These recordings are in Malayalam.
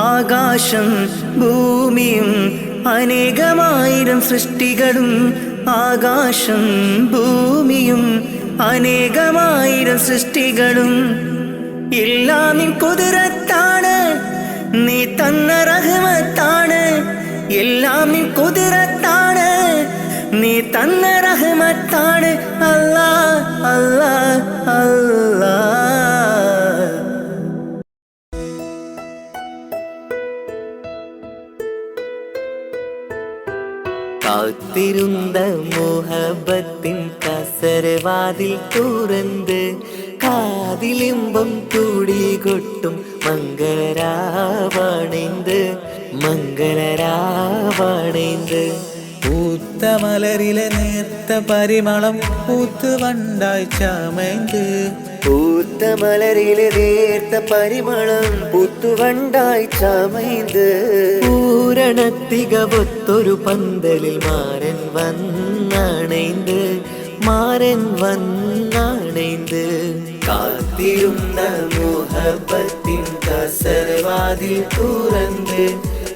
ആകാശം ഭൂമിയും അനേകമായിരം സൃഷ്ടികളും ആകാശം ഭൂമിയും അനേകമായിരം സൃഷ്ടികളും എല്ലാം നിൻ കുതിരത്താണ്, നീ തന്ന റഹ്മത്താണ്. എല്ലാം നിൻ കുതിരത്താണ്, നീ തന്ന റഹ്മത്താണ്. അല്ലാഹ് അല്ലാഹ് അല്ലാഹ്. കാത്തിരുന്ന മോഹബത്തിൻ കസരവാതിൽ തുറന്ന് കാതിലിമ്പം കൂടികൊട്ടും മംഗളരാവണൈന്ത് മംഗളരാവണൈന്ത്. പൂത്ത മലരിലെ നേർത്ത പരിമളം പൂത്തുവണ്ടായി ചമൈന്ത്. പൂത്ത മലരിലെ നേർത്ത പരിമളം പൂത്തുവണ്ടായി ചമൈന്ത്. പൂരണത്തികവൊത്തൊരു പന്തലിൽ മാരൻ വന്നണൈന്ത് മാരൻ വന്നണൈന്ത്. കാത്തിരുന്ന മോഹബത്തിൻ കസരവാതിൽ തുറന്ന്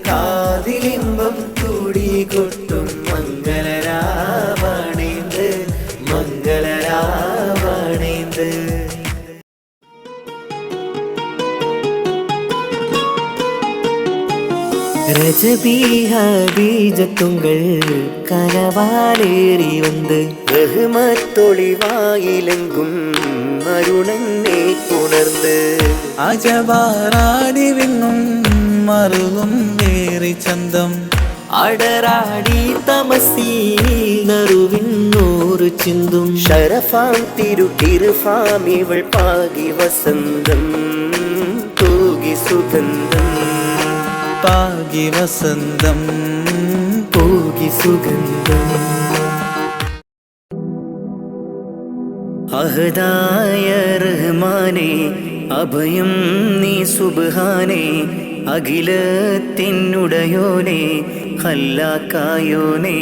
കാതിലിമ്പം കൂടികൊട്ടും മംഗളരാവണൈന്ത് മംഗളരാവണൈന്ത്. ரஜபீஜத்துங்கள் கனவாலேறி வந்து ரஹ்மத்தொளிவாயிலெங்கும் அருணனை உணர்ந்து അജവാറാടി വിങ്ങും മറുകും വേറി ചന്തം അടരാടി തമസിൽ നറുവിന്നൂറ് ചിന്തും ഷറഫാം തിരുകിർഫാം ഇവൾ പാകി വസന്തം തൂകി സുഗന്ധം പാകി വസന്തം പോകി സുഗന്ധം. അഹദായ റഹ്മാനേ അഭയം നീ സുബ്ഹാനേ അഖിലത്തിനുടയോനേ ഖല്ലാക്കായോനേ.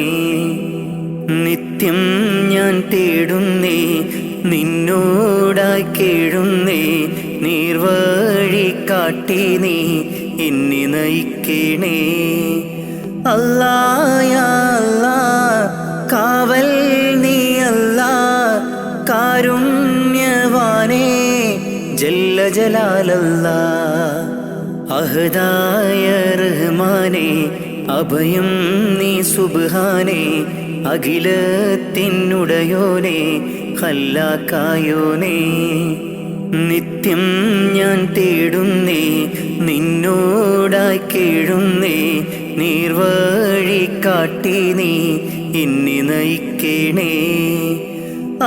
നിത്യം ഞാൻ തേടുന്നേ നിന്നോടായി കേഴുന്നേ നീർവഴി കാട്ടി നീ എന്നെ നയിക്കണേ. അല്ലാഹ് യാ അല്ലാഹ് കാവൽ നീ അല്ലാഹ് കാരുണ്യവാനേ ജല്ല ജലാലല്ലാഹ്. അഹദായ റഹ്മാനേ അഭയം നീ സുബ്ഹാനേ അഖിലത്തിനുടയോനേ ഖല്ലാക്കായോനേ. നിത്യം ഞാൻ തേടുന്നേ നിന്നോടായി കേഴുന്നേ നീർവഴി കാട്ടി നീ എന്നെ നയിക്കണേ.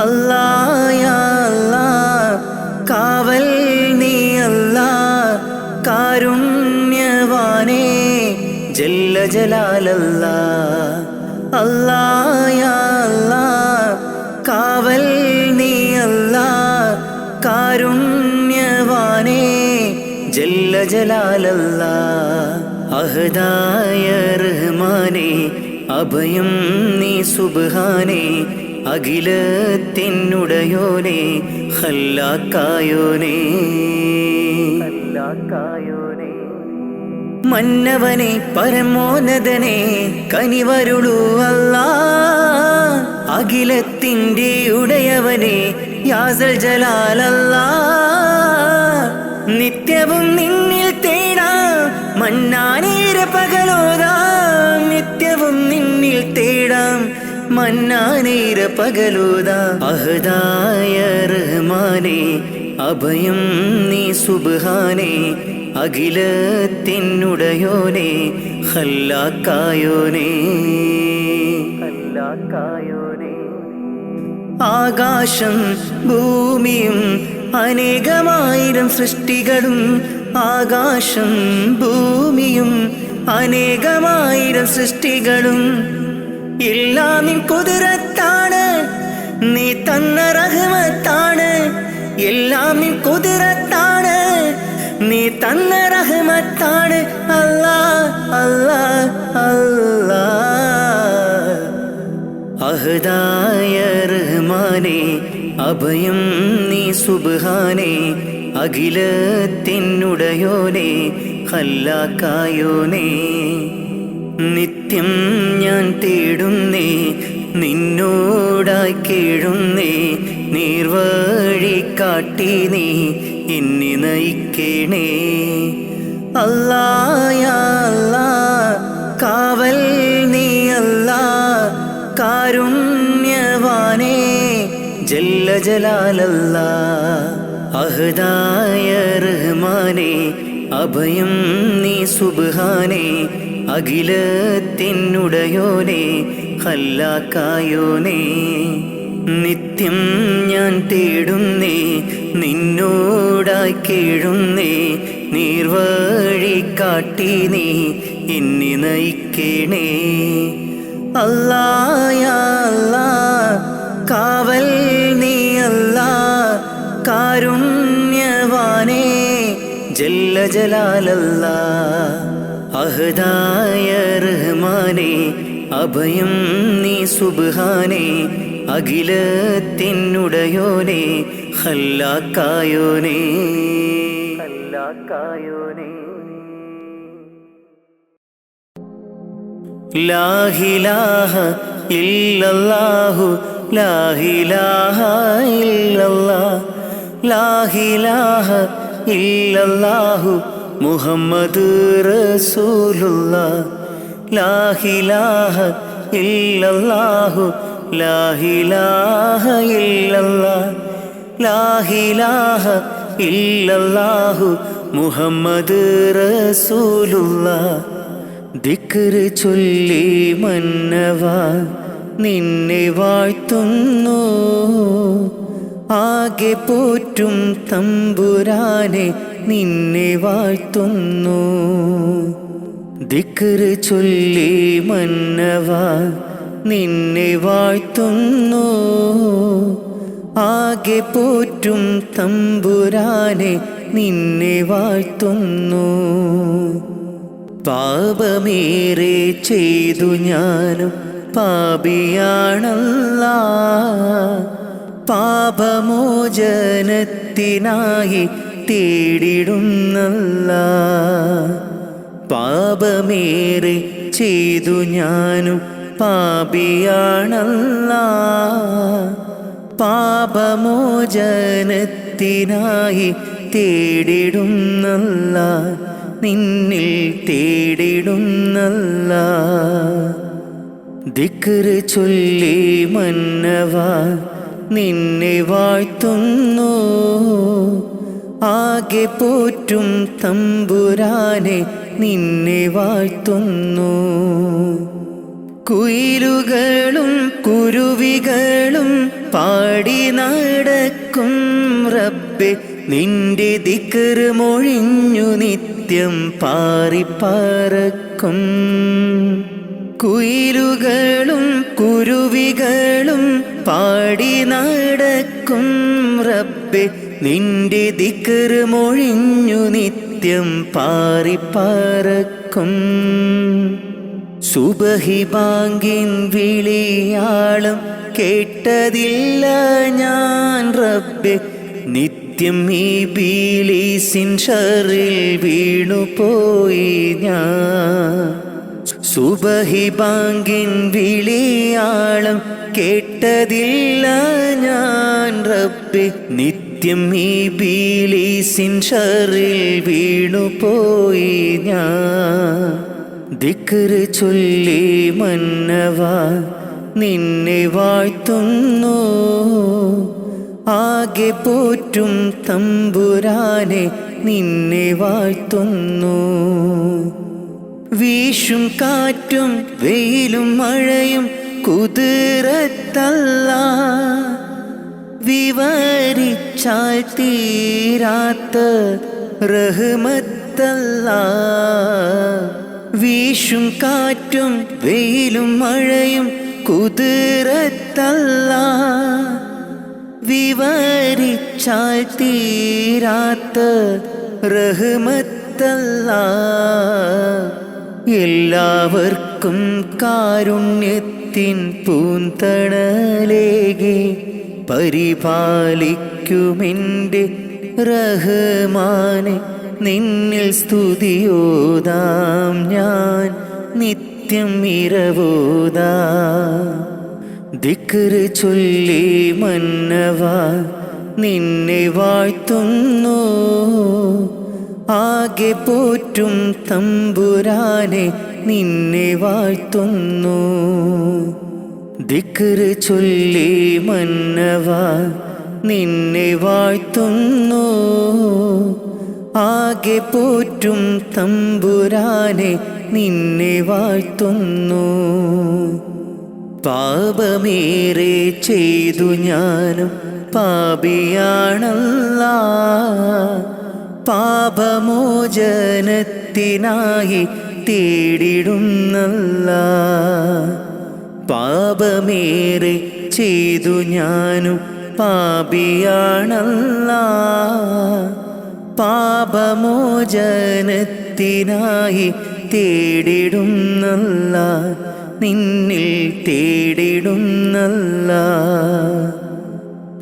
അല്ലാഹ് യാ അല്ലാഹ് കാവൽ നീ അല്ലാഹ് കാരുണ്യവാനേ ജല്ല ജലാലല്ലാഹ്. അല്ലാഹ് യാ അല്ലാഹ് കാവൽ നീ അല്ലാഹ് കാരുണ്യവാനേ ജല്ല ജലാലല്ലാഹ്. അഹദായ റഹ്മാനേ അഭയം നീ സുബ്ഹാനേ അഖിലത്തിനുടയോനേ ഖല്ലാക്കായോനേ. മന്നവനെ പരമോന്നതനെ കനിവരുളൂ അല്ലാഹ്. അഖിലത്തിൻ്റെ ഉടയവനെ യാസൽ ജലാലല്ലാഹ്. നിത്യവും നിന്നിൽ തേടാം മന്നാനേര പകലോതാം. നിത്യവും നിന്നിൽ തേടാം മന്നാനേര പകലോതാം. അഹദായ റഹ്മാനേ അഭയം നീ സുബ്ഹാനേ അഖിലത്തിനുടയോനേ ഖല്ലാക്കായോനേ. ആകാശം ഭൂമിയും അനേകമായിരം സൃഷ്ടികളും ആകാശം ഭൂമിയും അനേകമായിരം സൃഷ്ടികളും എല്ലാം നിൻ കുതിരത്താണ്, നീ തന്ന റഹ്മത്താണ്. എല്ലാം നിൻ കുതിരത്താണ്, നീ തന്ന റഹ്മത്താണ്. അല്ലാഹ് അല്ലാഹ് അല്ലാഹ്. അഹദായ റഹ്മാനേ അഭയം നീ സുബ്ഹാനേ അഖിലത്തിനുടയോനേ ഖല്ലാക്കായോനേ. നിത്യം ഞാൻ തേടുന്നേ, നിന്നോടായി കേഴുന്നേ, നീർവഴി കാട്ടി നീ എന്നെ നയിക്കണേ. അല്ലാ യാ അല്ലാ, കാവൽ നീ അല്ലാ, കാരുണ്യവാനേ ജല്ല ജലാലല്ലാ. അഹദായ റഹ്മാനേ, അഭയം നീ സുബ്ഹാനേ, അഖിലത്തിനുടയോനേ ഖല്ലാക്കായോനേ. നിത്യം ഞാൻ തേടുന്നേ, നിന്നോടായി കേഴുന്നേ, നീർവഴി കാട്ടി നീ എന്നെ നയിക്കണേ. അല്ലാ യാ അല്ലാ, കാവൽ നീ അല്ലാ, കാരുണ്യവാനേ ജല്ല ജലാലല്ലാ. അഹദായ റഹ്മാനേ, അഭയം നീ സുബ്ഹാനേ, അഖിലത്തിനുടയോനേ ഖല്ലാക്കായോനേ. ലാ ഇലാഹ ഇല്ലല്ലാഹു, ലാ ഇലാഹ ഇല്ലല്ലാഹ്, ലാ ഇലാഹ ഇല്ലല്ലാഹു മുഹമ്മദ് റസൂലുള്ളാഹ്. ലാ ഇലാഹ ഇല്ലല്ലാഹു, ലാ ഇലാഹ ഇല്ലല്ലാഹ്, ലാ ഇലാഹ ഇല്ലല്ലാഹു മുഹമ്മദ് റസൂലുള്ളാഹ്. ദിക്റ് ചൊല്ലി മന്നവാ നിന്നെ വാഴ്ത്തുന്നു, ആകെ പോറ്റും തമ്പുരാനെ നിന്നെ വാഴ്ത്തുന്നു. ദിക്റ് ചൊല്ലി മന്നവാ നിന്നെ വാഴ്ത്തുന്നു, ആകെ പോറ്റും തമ്പുരാനെ നിന്നെ വാഴ്ത്തുന്നു. പാപമേറെ ചെയ്തു ഞാനും പാപിയാണല്ലാ, പാപമോചനത്തിനായി തേടിടുന്നല്ലാ. പാപമേറെ ചെയ്തു ഞാനും പാപിയാണല്ലാ, പാപമോചനത്തിനായി തേടിടുന്നല്ലാ, നിന്നിൽ തേടിടുന്നല്ലാ. ദിക്റ് ചൊല്ലി മന്നവാ നിന്നെ വാഴ്ത്തുന്നു, ആകെ പോറ്റും തമ്പുരാനെ നിന്നെ വാഴ്ത്തുന്നു. കുയിലുകളും കുരുവികളും പാടി നടക്കും റബ്ബേ, നിന്റെ ദിക്റ് മൊഴിഞ്ഞു നിത്യം പാറിപ്പറക്കും. കുയിലുകളും കുരുവികളും പാടി നടക്കും റബ്ബേ, നിന്റെ ദിക്റ് മൊഴിഞ്ഞു നിത്യം പാറിപ്പറക്കും. സുബഹി ബാങ്കിൻ വിളിയാളം കേട്ടതില്ല ഞാൻ റബ്ബേ, നിത്യം ഈ ബിലീസിൻ ഷറിൽ വീണുപോയി ഞാൻ. സുബഹി ബാങ്കിൻ വിളിയാളം കേട്ടതില്ല ഞാൻ റബ്ബേ, നിത്യം ഈ ബിലീസിൻ ഷറിൽ വീണുപോയി ഞാൻ. ദിക്റ് ചൊല്ലി മന്നവാ നിന്നെ വാഴ്ത്തുന്നു, ആകെ പോറ്റും തമ്പുരാനെ നിന്നെ വാഴ്ത്തുന്നു. വീശും കാറ്റും വെയിലും മഴയും കുതിരത്തല്ലാ, വിവരിച്ചാൽ തീരാത്ത റഹ്മത്തല്ലാ. വീശും കാറ്റും വെയിലും മഴയും കുതിരത്തല്ലാ, വിവരിച്ചാൽ തീരാത്ത റഹ്മത്തല്ലാ. എല്ലാവർക്കും കാരുണ്യത്തിൻ പൂന്തണലേകി പരിപാലിക്കുമെൻ്റെ റഹ്മാനെ നിന്നിൽ സ്തുതിയോതാം ഞാൻ നിത്യം ഇരവോതാ. ദിക്റ് ചൊല്ലി മന്നവാ നിന്നെ വാഴ്ത്തുന്നു. ആകെ പോറ്റും തമ്പുരാനെ നിന്നെ വാഴ്ത്തുന്നു. ദിക്റ് ചൊല്ലി മന്നവാ നിന്നെ വാഴ്ത്തുന്നു. ആകെ പോറ്റും തമ്പുരാനെ നിന്നെ വാഴ്ത്തുന്നു. പാപമേറെ ചെയ്തു ഞാനും പാപിയാണല്ലാ. പാപമോചനത്തിനായി തേടിടുന്നല്ലാ. പാപമേറെ ചെയ്തു ഞാനും പാപിയാണല്ലാ. പാപമോചനത്തിനായി തേടിടുന്നല്ലാ. നിന്നിൽ തേടിടുന്നല്ലാ.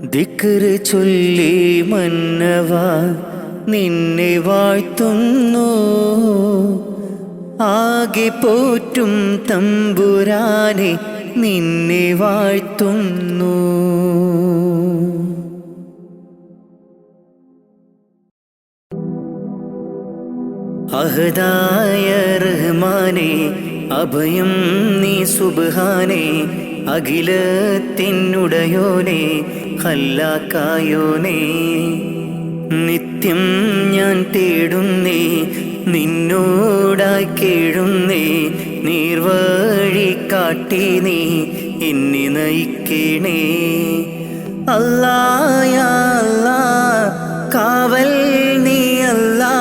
ദിക്റ് ചൊല്ലി മന്നവാ നിന്നെ വാഴ്ത്തുന്നു. ആകെ പോറ്റും തമ്പുരാനെ നിന്നെ വാഴ്ത്തുന്നു. അഹദായ റഹ്മാനെ അഭയം നീ സുബ്ഹാനേ. അഖിലത്തിനുടയോനെ ഖല്ലാക്കായോനെ. നിത്യം ഞാൻ തേടുന്നേ നിന്നോടായി കേഴുന്നേ. നീർവഴി കാട്ടി നീ എന്നെ നയിക്കണേ. അല്ലാ യാ അല്ലാ കാവൽ നീ അല്ലാ.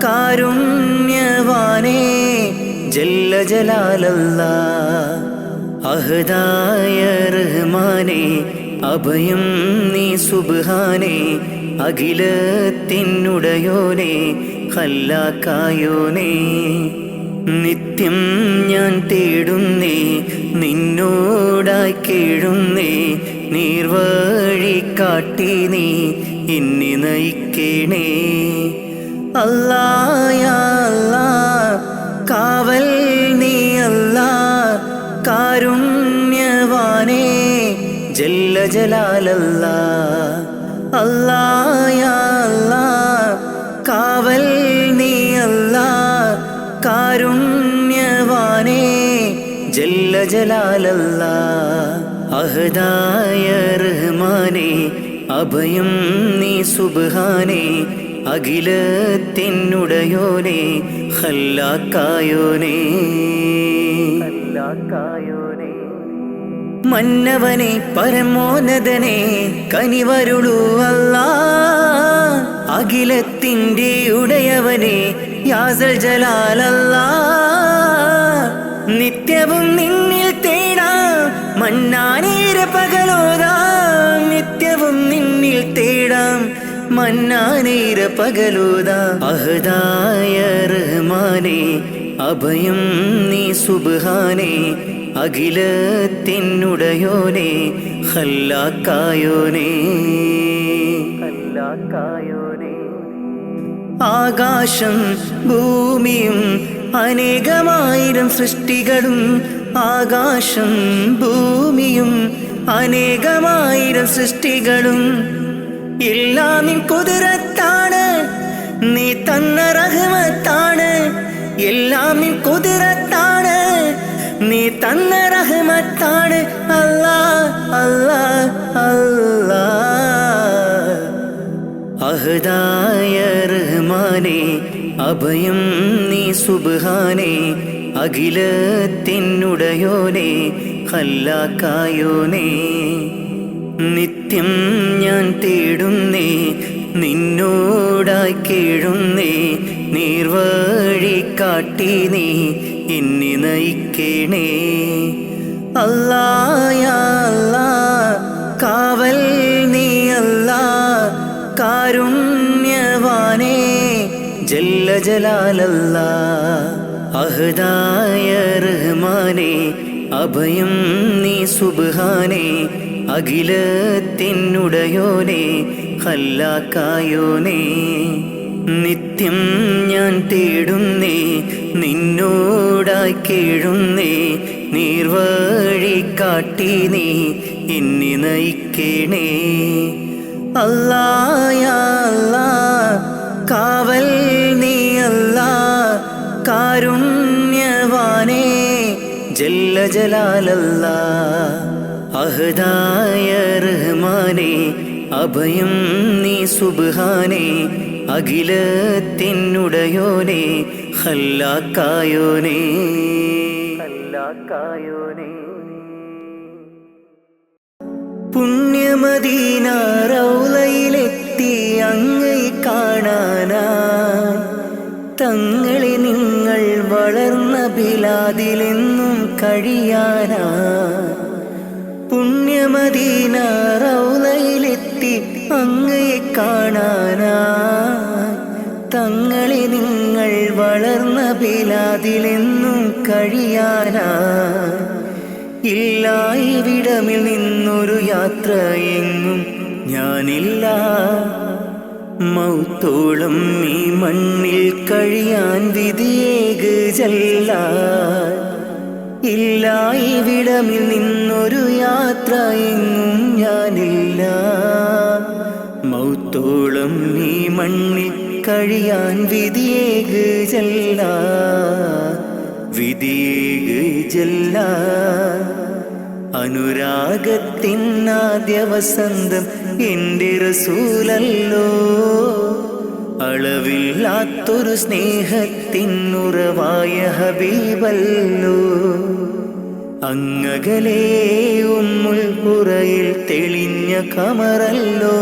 കാരുണ്യവാനേ ജല്ല ജലാലല്ലാ. അഹദായ റഹ്മാനേ അഭയം നീ സുബ്ഹാനേ. അഖിലത്തിനുടയോനെ ഖല്ലാക്കായോനെ. നിത്യം ഞാൻ തേടുന്നേ നിന്നോടായി കേഴുന്നേ. നീർവഴി കാട്ടി നീ എന്നെ നയിക്കണേ. അല്ലാ യാ അല്ലാ കാവൽ നീ അല്ലാ. കാരുണ്യവാനേ ജല്ല ജലാലല്ലാ. അല്ലാ യാ അല്ലാ കാവൽ നീ അല്ലാ. കാരുണ്യവാനേ ജല്ല ജലാലല്ലാ. അഹദായ റഹ്മാനേ അഭയം നീ സുബ്ഹാനേ. അഖിലത്തിനുടയോനെ ഖല്ലാക്കായോനെ. മന്നവനെ പരമോന്നതനെ കനിവരുളൂ അല്ലാ. അഖിലത്തിൻ്റെ ഉടയവനെ യാസൽ ജലാലല്ലാ. നിത്യവും നിന്നിൽ തേടാം മന്നാനേര പകലോതാം. നിത്യവും നിന്നിൽ തേടാം മന്നാനേര പകലോതാം. അഹദായ റഹ്മാനേ അഭയം നീ സുബ്ഹാനേ. അഖിലത്തിനുടയോനെ ഖല്ലാക്കായോനെ. ആകാശം ഭൂമിയും അനേകമായിരം സൃഷ്ടികളും. ആകാശം ഭൂമിയും അനേകമായിരം സൃഷ്ടികളും. എല്ലാം നിൻ കുതിരത്താണ് നീ തന്ന റഹ്മത്താണ്. എല്ലാം നിൻ കുതിരത്താണ് നീ തന്ന റഹ്മത്താണ്. അല്ലാ അല്ലാ അല്ലാ. അഹദായ റഹ്മാനേ അഭയം നീ സുബ്ഹാനേ. അഖിലത്തിനുടയോനെ ഖല്ലാക്കായോനെ. നിത്യം ഞാൻ തേടുന്നേ നിന്നോടായി കേഴുന്നേ. നീർവഴി കാട്ടി നീ എന്നെ നയിക്കണേ. അല്ലാ യാ അല്ലാ കാവൽ നീ അല്ലാ. കാരുണ്യവാനേ ജല്ല ജലാലല്ലാ. അഹദായ റഹ്മാനേ അഭയം നീ സുബ്ഹാനേ. അഖിലത്തിനുടയോനെ ഖല്ലാക്കായോനെ. നിത്യം ഞാൻ തേടുന്നേ, നിന്നോടായി കേഴുന്നേ, നീർവഴി കാട്ടി നീ എന്നെ നയിക്കണേ. അല്ലാ യാ അല്ലാ, കാവൽ നീ അല്ലാ, കാരുണ്യവാനേ ജല്ല ജലാലല്ലാ. അഹദായ റഹ്മാനേ, അഭയം നീ സുബ്ഹാനേ, അഖിലത്തിനുടയോനേ, ഖല്ലാക്കായോനേ. പുണ്യമദീന റൗളയിലെത്തി അങ്ങയെ കാണാനാ, തങ്ങളെ നിങ്ങൾ വളർന്ന ബിലാദിലെന്നും കഴിയാനാ. പുണ്യമദീന റൗളയിലെത്തി അങ്ങയെ കാണാനാ, തങ്ങളെ നിങ്ങൾ വളർന്ന ബിലാദിലെന്നും കഴിയാനാ. ഇല്ല ഇവിടമിൽ നിന്നൊരു യാത്ര എങ്ങും ഞാനില്ല, മൗത്തോളം ഈ മണ്ണിൽ കഴിയാൻ വിധിയേക് ജല്ല. ഇല്ല ഇവിടമിൽ നിന്നൊരു യാത്ര എങ്ങും ഞാനില്ല, മൗത്തോളം ഈ മണ്ണിൽ കഴിയാൻ വിധിയേക് ജല്ല, വിധിയേക് ജല്ല. അനുരാഗത്തിനാദ്യ വസന്തം എൻ്റെ റസൂലല്ലോ, അളവില്ലാത്തൊരു സ്നേഹത്തിനുറവായ ഹബീബല്ലോ. അങ്ങകലേ ഉമ്മുൽ ഖുറയിൽ തെളിഞ്ഞ ഖമറല്ലോ,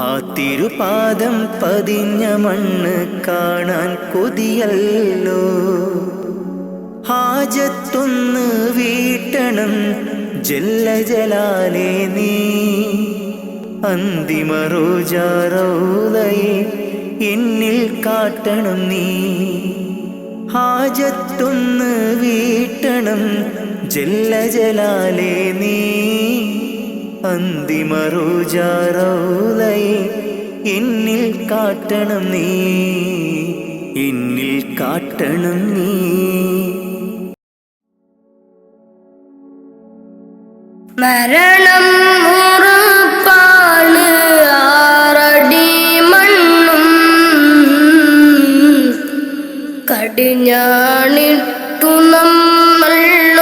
ആ തിരുപാദം പതിഞ്ഞ മണ്ണ് കാണാൻ കൊതിയല്ലോ. ഹാജത്തൊന്ന് വീട്ടണം ജല്ല ജലാലേ നീ, അന്തിമ റോജാ റൗളയെ എന്നിൽ കാട്ടണം നീ. ഹാജത്തൊന്ന് വീട്ടണം ജല്ല ജലാലേ നീ, അന്തിമ റോജാ റൗളയെ എന്നിൽ കാട്ടണം നീ, എന്നിൽ കാട്ടണം നീ. മരണം ഉറപ്പാണ്, ആറടി മണ്ണും കടിഞ്ഞാണിട്ടു നമ്മൾ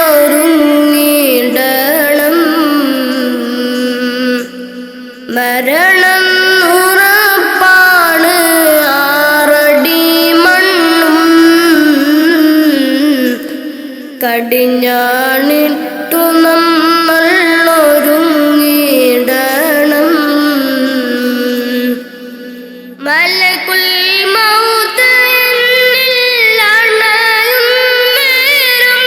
ഒരുങ്ങിടണം. മരണം ഉറപ്പാണ്, ആറടി മണ്ണും കടിഞ്ഞാണിട്ടു നമ്മൾ ഒരുങ്ങിടണം. മലകുൽ മൗത്ത് എന്നിൽ അണയും നേരം,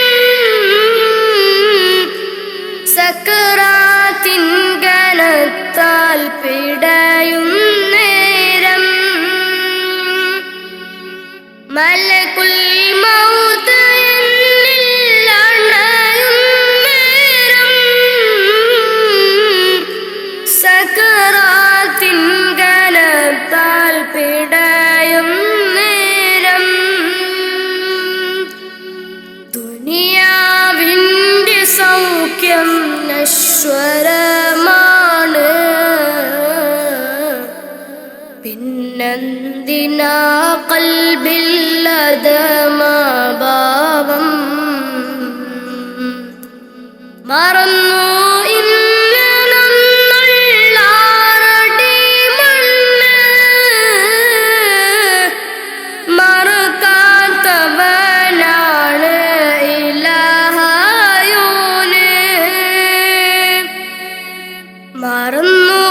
സക്കറാത്തിൻ കനത്താൽ പിടയും നേരം. മലകുൽ മൗത്ത് എന്നിൽ അണയും നേരം, സക്കറാത്തിൻ കനത്താൽ പിടയും നേരം. ദുനിയാവിൻ്റെ സൗഖ്യം നശ്വരമാണ്, പിന്നെന്തിനാ ഖൽബില്ലദമാഭാവം. മറന്നു ഇന്ന് നമ്മൾ ആറടി മണ്ണ്, മറക്കാത്തവനാണ് ഇലാഹായോന്. മറന്നു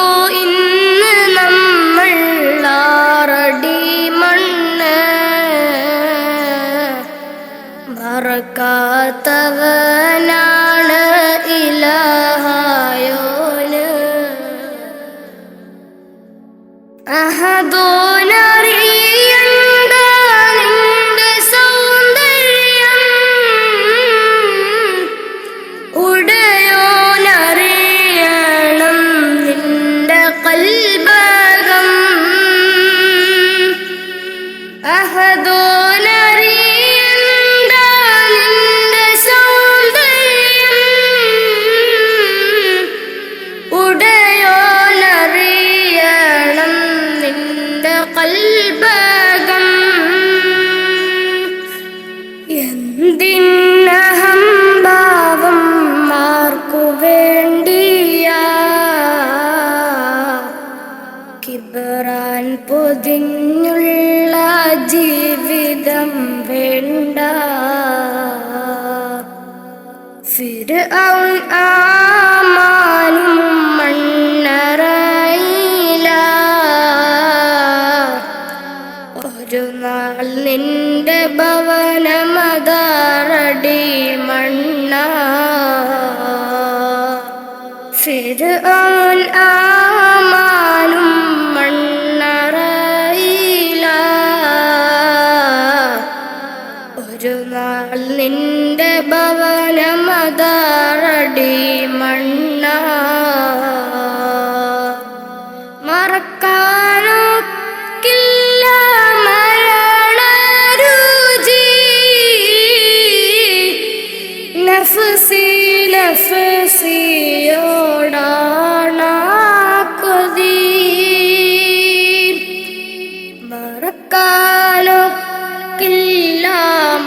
ഇന്ന് നമ്മൾ ആറടി മണ്ണ്, മറക്കാത്തവനാണ് ഇലാഹായോന്. അഹദോനറിയണ്ട നിന്റെ സൗന്ദര്യം, ഉടയോനറിയണം നിന്റെ കൽബകം. അഹദോനറിയണ്ട നിന്റെ സൗന്ദര്യം, ഉടയോനറിയണം നിന്റെ കൽബകം. എന്തിനഹംഭാവം ആർക്കു വേണ്ടിയാ, കിബറാൻ പൊതിഞ്ഞുള്ള ജീവിതം വേണ്ട. ഫിർഔൻ ആമാനും മണ്ണറയില, ഒരു നാൾ നിന്റെ ഭവനമതാറടി മണ്ണ. ഫിർഔൻ ആമാനും മണ്ണറയില, ഒരു നാൾ നിന്റെ ഭവനമതാറടി മണ്ണ. മറക്കാനൊക്കില്ല മരണരുചി, നഫ്സി നഫ്സിയോടാണ കൊതി. മറക്കാനൊക്കില്ല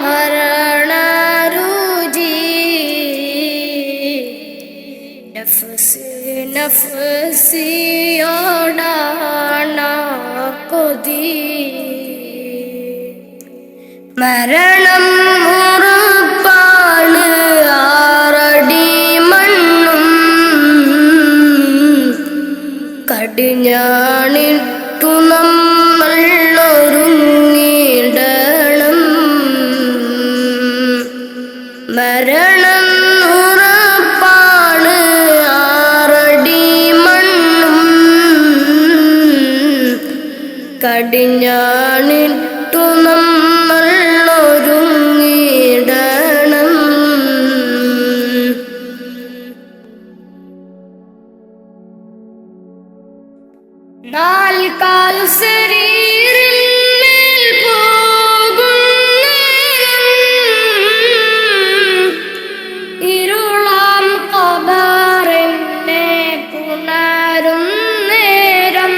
മരണരുചി, നഫ്സി നഫ്സിയോടാണ കൊതി. മരണം ഉറപ്പാണ് ആറടി മണ്ണും, കടിഞ്ഞാണിട്ടു നമ്മൾ ഒരുങ്ങിടണം. മരണം ഉറപ്പാണ് ആറടി മണ്ണും, കടിഞ്ഞാണിട്ടു നമ്മൾ ഒരുങ്ങിടണം. നാൽക്കാൽ ശരീരിന്മേൽ പോകും നേരം, ഇരുളാം ഖബറിനെ പുണരും നേരം.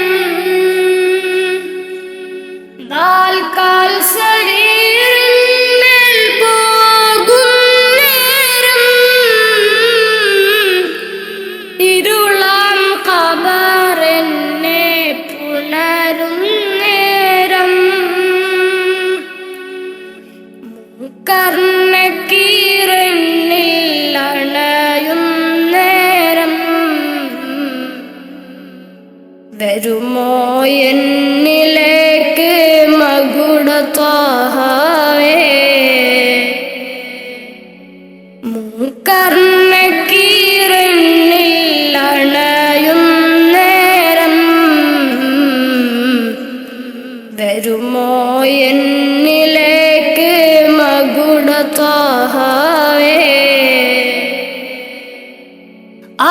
നാൽക്കാൽ ശരീരിന്മേൽ പോകും നേരം, ഇരുളാം ഖബറിനെ പുണരും നേരം. മുക്കർണക്കീറന്നിൽ അണയും നേരം, വരുമോ എന്നിലേക്ക് മകുടത്വഹവേ. മുക്കർണക്കീറന്നിൽ അണയും നേരം, വരുമോ എന്നിലേക്ക് മകുടത്വഹവേ.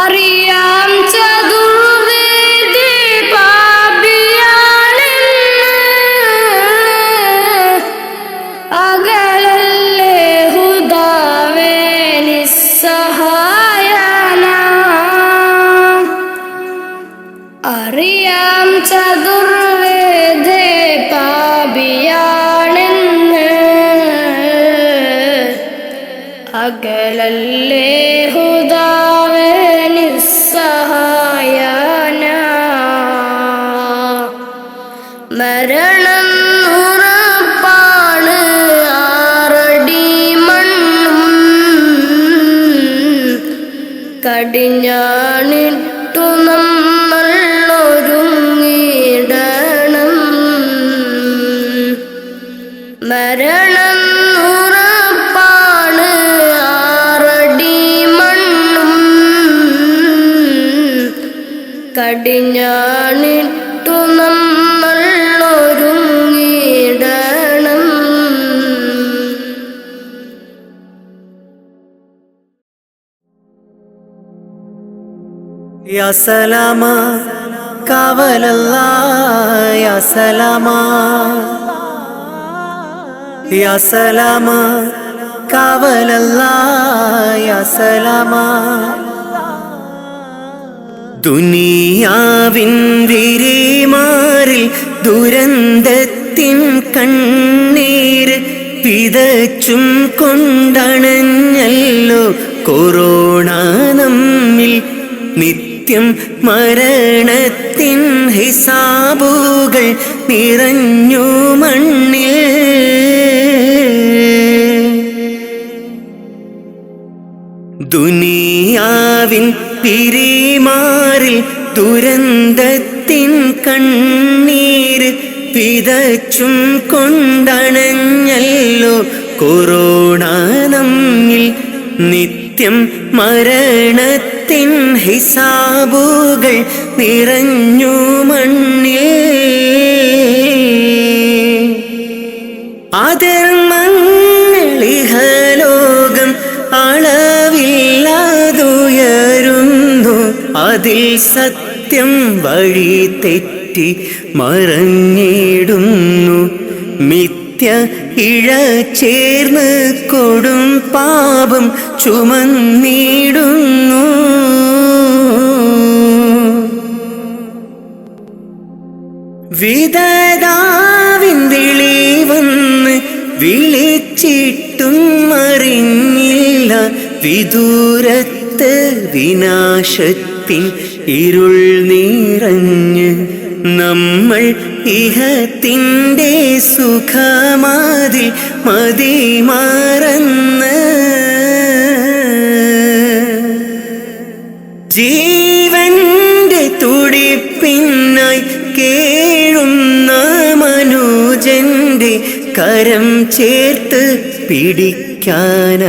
അറിയാം ചതുർവേദി പാപിയാണെന്ന്, അകലല്ലേ ഹുദാവേ നിസ്സഹായന. അറിയാം ചതുർവേദി പാപിയാണെന്ന്, അകലല്ലേ ഹുദാവേ നിസ്സഹായന. മരണം ഉറപ്പാണ് ആറടി മണ്ണും, കടിഞ്ഞാണിട്ടു നമ്മൾ ഒരുങ്ങിടണം. മരണം ഉറപ്പാണ് ആറടി മണ്ണും, കടിഞ്ഞാണിട്ടു നമ്മൾ ഒരുങ്ങിടണം. യാ സലാമ കാവലല്ലാ യാ സലാമ, യാ സലാമാ കാവലല്ലാ യാ സലാമാ. ദുനിയാവിൻ വിരിമാറിൽ ദുരന്തത്തിൻ കണ്ണീര് വിതച്ചും കൊണ്ടണഞ്ഞല്ലോ കൊറോണ നമ്മിൽ. നിത്യം മരണത്തിൻ ഹിസാബുകൾ നിറഞ്ഞു മണ്ണിൽ. ദുനിയാവിൻ പിരിമാറിൽ ദുരന്തത്തിൻ കണ്ണീര് വിതച്ചും കൊണ്ടണഞ്ഞല്ലോ കൊറോണ നമ്മിൽ. നിത്യം മരണത്തിൻ ഹിസാബുകൾ നിറഞ്ഞു മണ്ണിൽ. അധർമ്മങ്ങളിഹലോകം അളവില്ലാതുയരുന്നു. അതിൽ സത്യം വഴി തെറ്റി മറഞ്ഞിടുന്നു. മിഥ്യ ഇഴ ചേർന്ന് കൊടും പാപം ചുമന്നിടുന്നു. വിധതാവിൻ വിളി വന്ന് വിളിച്ചിട്ടും അറിഞ്ഞില്ല. വിദൂരത്ത് വിനാശത്തിൻ ഇരുൾ നിറഞ്ഞ് നമ്മൾ ഇഹത്തിൻ്റെ സുഖമാതിൽ മതിമറന്ന്. ജീവന്റെ തുടിപ്പിനായി കേഴുന്ന മനുജന്റെ കരം ചേർത്ത് പിടിക്കാൻ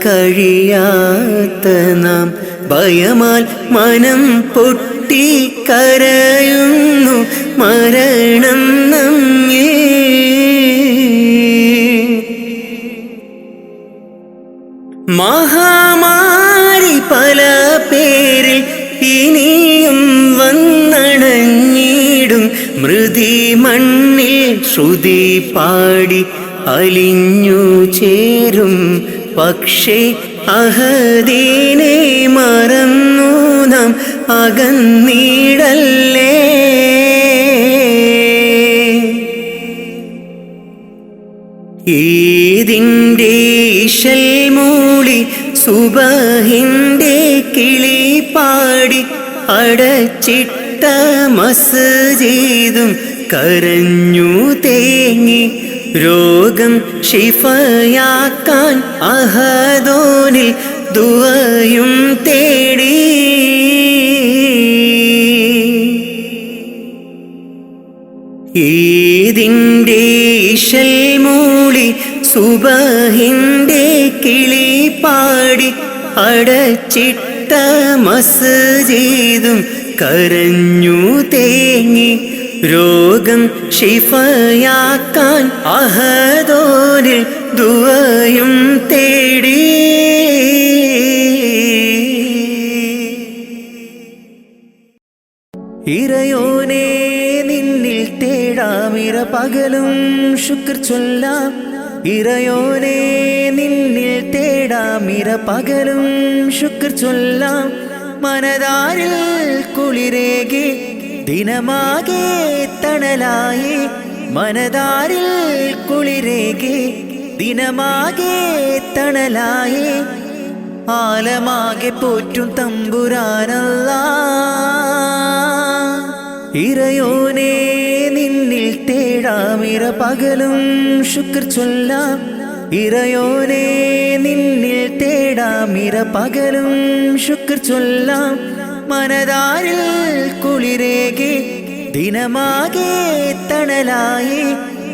കഴിയാത്ത നാം ഭയമാൽ മനം പൊട്ടി കരയുന്നു മരണം നമ്മെ. മഹാമാരി പല പേരിൽ ഇനിയും വന്നണഞ്ഞിടും. മൃതി മണ്ണിൽ ശ്രുതി പാടി അലിഞ്ഞു ചേരും. പക്ഷേ അഹദീനെ മറന്നു നാം അകന്നിടല്ലേ. ഈദിൻ്റെ ഇശൽ മൂളി സുബഹിൻ്റെ കിളി പാടി അടച്ചിട്ട മസ്ജിദും കരഞ്ഞു തേങ്ങി. രോഗം ഷിഫയാക്കാൻ അഹദോനിൽ ദുആയും തേടി. ഈദിൻ്റെ ഇശൽ മൂളി സുബഹിൻ്റെ കിളി പാടി അടച്ചിട്ട മസ്ജിദും കരഞ്ഞു തേങ്ങി. രോഗം ഷിഫയാക്കാൻ അഹദോനിൽ ദുആയും തേടി. ഇറയോനെ നിന്നിൽ തേടാമിര പകലും ശുക്ർ ചൊല്ലാം. ഇറയോനെ നിന്നിൽ തേടാമിര പകലും ശുക്ർ ചൊല്ലാം. മനതാരിൽ കുളിരേകി ദിനമാകെ തണലായി. മനതാരിൽ കുളിരേകി ദിനമാകെ തണലായി. ആലമാകെ പോറ്റും തമ്പുരാനല്ലാ. ഇറയോനെ നിന്നിൽ തേടാമിര പകലും ശുക്ർ ചൊല്ലാം. ഇറയോനെ നിന്നിൽ തേടാമിര പകലും ശുക്ർ ചൊല്ലാം. മനതാരിൽ കുളിരേകി ദിനമാകെ തണലായി.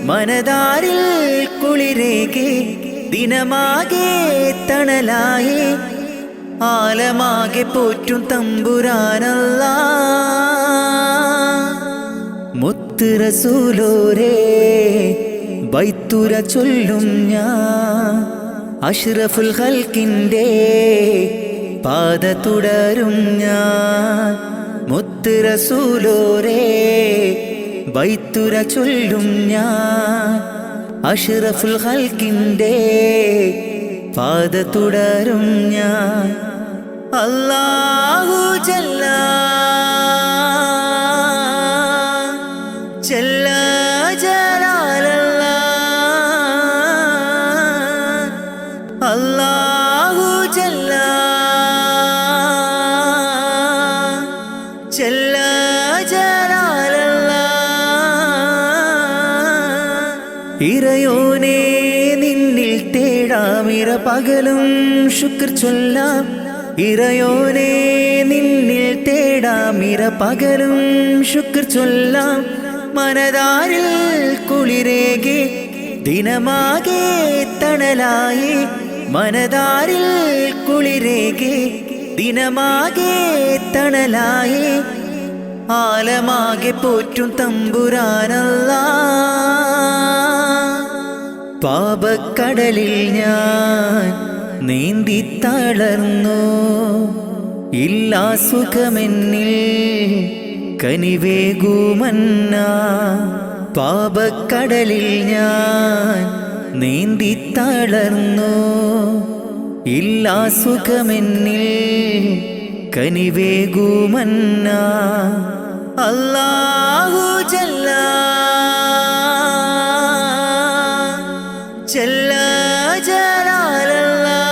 മനതാരിൽ കുളിരേകി ദിനമാകെ തണലായി. ആലമാകെ പോറ്റും തമ്പുരാനല്ലാ. മുത്ത് റസൂലോരേ ബൈത്തുര ചൊല്ലും ഞാൻ. അഷ്റഫുൽ ഖൽക്കിൻ്റെ പാത തുടരും ഞാൻ. മുത്ത് റസൂലോരേ ബൈത്തുര ചൊല്ലും ഞാൻ. അഷ്റഫുൽ ഖൽക്കിൻ്റെ പാത തുടരും ഞാൻ. അല്ലാഹു ജല്ല ജല്ല ജലാലല്ലാഹ്, അല്ലാഹു ജല്ല ജല്ല ജലാലല്ലാഹ്. ഇറയോനെ നിന്നിൽ തേടാമിര പകലും ശുക്ർ ചൊല്ലാം. ഇറയോനെ നിന്നിൽ തേടാമിര പകലും ശുക്ർ ചൊല്ലാം. മനതാരിൽ കുളിരേകി ദിനമാകെ തണലായി. മനതാരിൽ കുളിരേകി ദിനമാകെ തണലായി. ആലമാകെ പോറ്റും തമ്പുരാനല്ലാഹ്. പാപക്കടലിൽ ഞാൻ നീന്തി തളർന്നു. ഇല്ലാ സുഖമെന്നിൽ കനിവേകുമന്ന. പാപക്കടലിൽ ഞാൻ നീന്തി തളർന്നു. ഇല്ലാ സുഖമെന്നിൽ കനിവേകുമന്ന. അല്ലാഹു ജല്ല ജല്ല ജലാലല്ലാഹ്,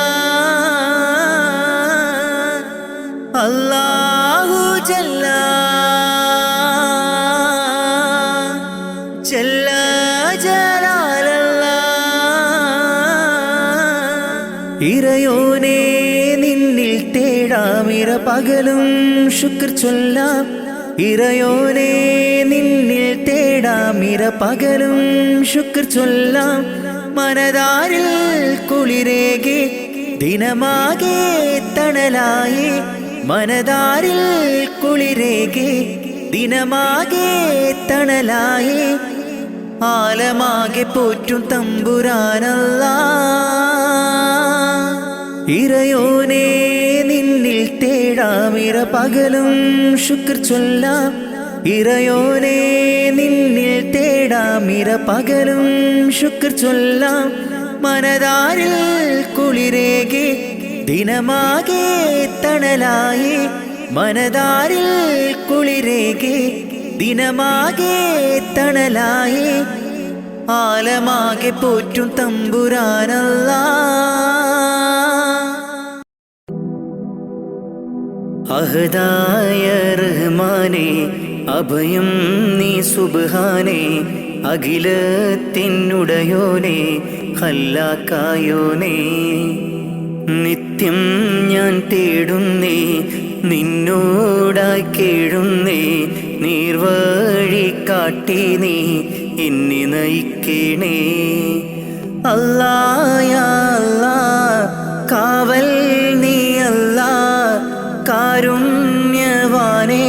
അല്ലാഹു ജല്ല ജല്ല ജലാലല്ലാഹ്. ഇറയോനെ നിന്നിൽ തേടാമിര പകലും ശുക്ർ ചൊല്ലാം. ഇറയോനെ നിന്നിൽ തേടാമിര പകലും ശുക്ർ ചൊല്ലാം. മനതാരിൽ കുളിരേകി ദിനമാകെ തണലായി. മനതാരിൽ കുളിരേകി ദിനമാകെ തണലായി. ആലമാകെ പോറ്റും തമ്പുരാനല്ലാഹ്. ഇറയോനെ നിന്നിൽ തേടാമിര പകലും ശുക്ർ ചൊല്ലാം. ഇറയോനെ നിന്നിൽ തേടാമിര പകലും ശുക്ർ ചൊല്ലാം. മനതാരിൽ കുളിരേകി ദിനമാകെ തണലായി. മനതാരിൽ കുളിരേകി ദിനമാകെ തണലായി. ആലമാകെ പോറ്റും തമ്പുരാനല്ലാഹ്. അഹദായ റഹ്മാനെ അഭയം നീ സുബ്ഹാനേ. അഖിലത്തിനുടയോനെ ഖല്ലാക്കായോനെ. നിത്യം ഞാൻ തേടുന്നേ നിന്നോടായി കേഴുന്നേ. നീർവഴി കാട്ടി നീ എന്നെ നയിക്കണേ. അല്ലാഹ് യാ അല്ലാഹ് കാവൽ നീ അല്ലാഹ്. കാരുണ്യവാനേ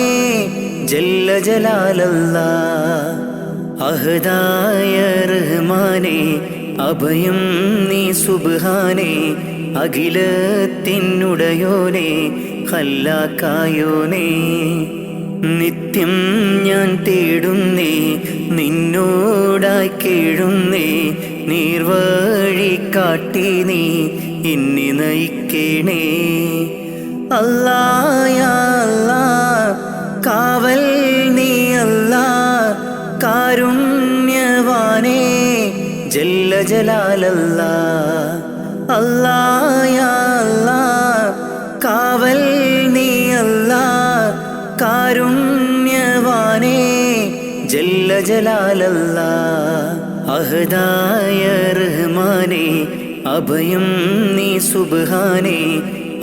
ജല്ല ജലാലല്ലാഹ്. അഹദായ റഹ്മാനേ അഭയം നീ സുബ്ഹാനേ. അഖിലത്തിനുടയോനെ ഖല്ലാക്കായോനെ. നിത്യം ഞാൻ തേടുന്നേ നിന്നോടായി കേഴുന്നേ. നീർവഴി കാട്ടി നീ എന്നെ നയിക്കണേ. അല്ലാഹ് യാ അല്ലാഹ് കാവൽ നീ അല്ലാഹ്. കാരുണ്യവാനേ ജല്ല ജലാലല്ലാഹ്. അല്ലാഹ് യാ അല്ലാഹ് കാവൽ നീ അല്ലാഹ്. കാരുണ്യവാനേ ജല്ല ജലാലല്ലാഹ്. അഹദായ റഹ്മാനേ അഭയം നീ സുബ്ഹാനേ.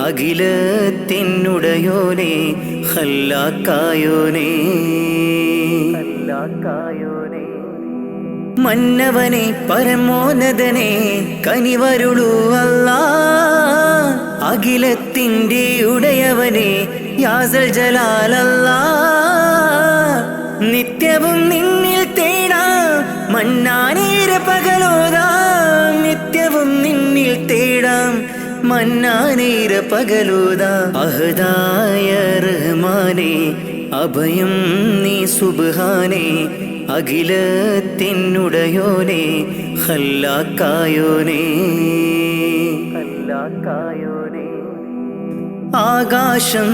അഖിലത്തിനുടയോനെ ഖല്ലാക്കായോനെ. മന്നവനെ പരമോന്നതനെ കനിവരുളൂ അല്ലാഹ്. അഖിലത്തിൻ്റെ ഉടയവനെ യാസൽ ജലാലല്ലാഹ്. നിത്യവും നിന്നിൽ തേടാം മന്നാനേര പകലോതാം. നിത്യവും നിന്നിൽ തേടാം മന്നാനേര പകലോതാം. അഹദായ റഹ്മാനേ അഭയം നീ സുബ്ഹാനേ. അഖിലത്തിനുടയോനെ ഖല്ലാക്കായോനേ. ആകാശം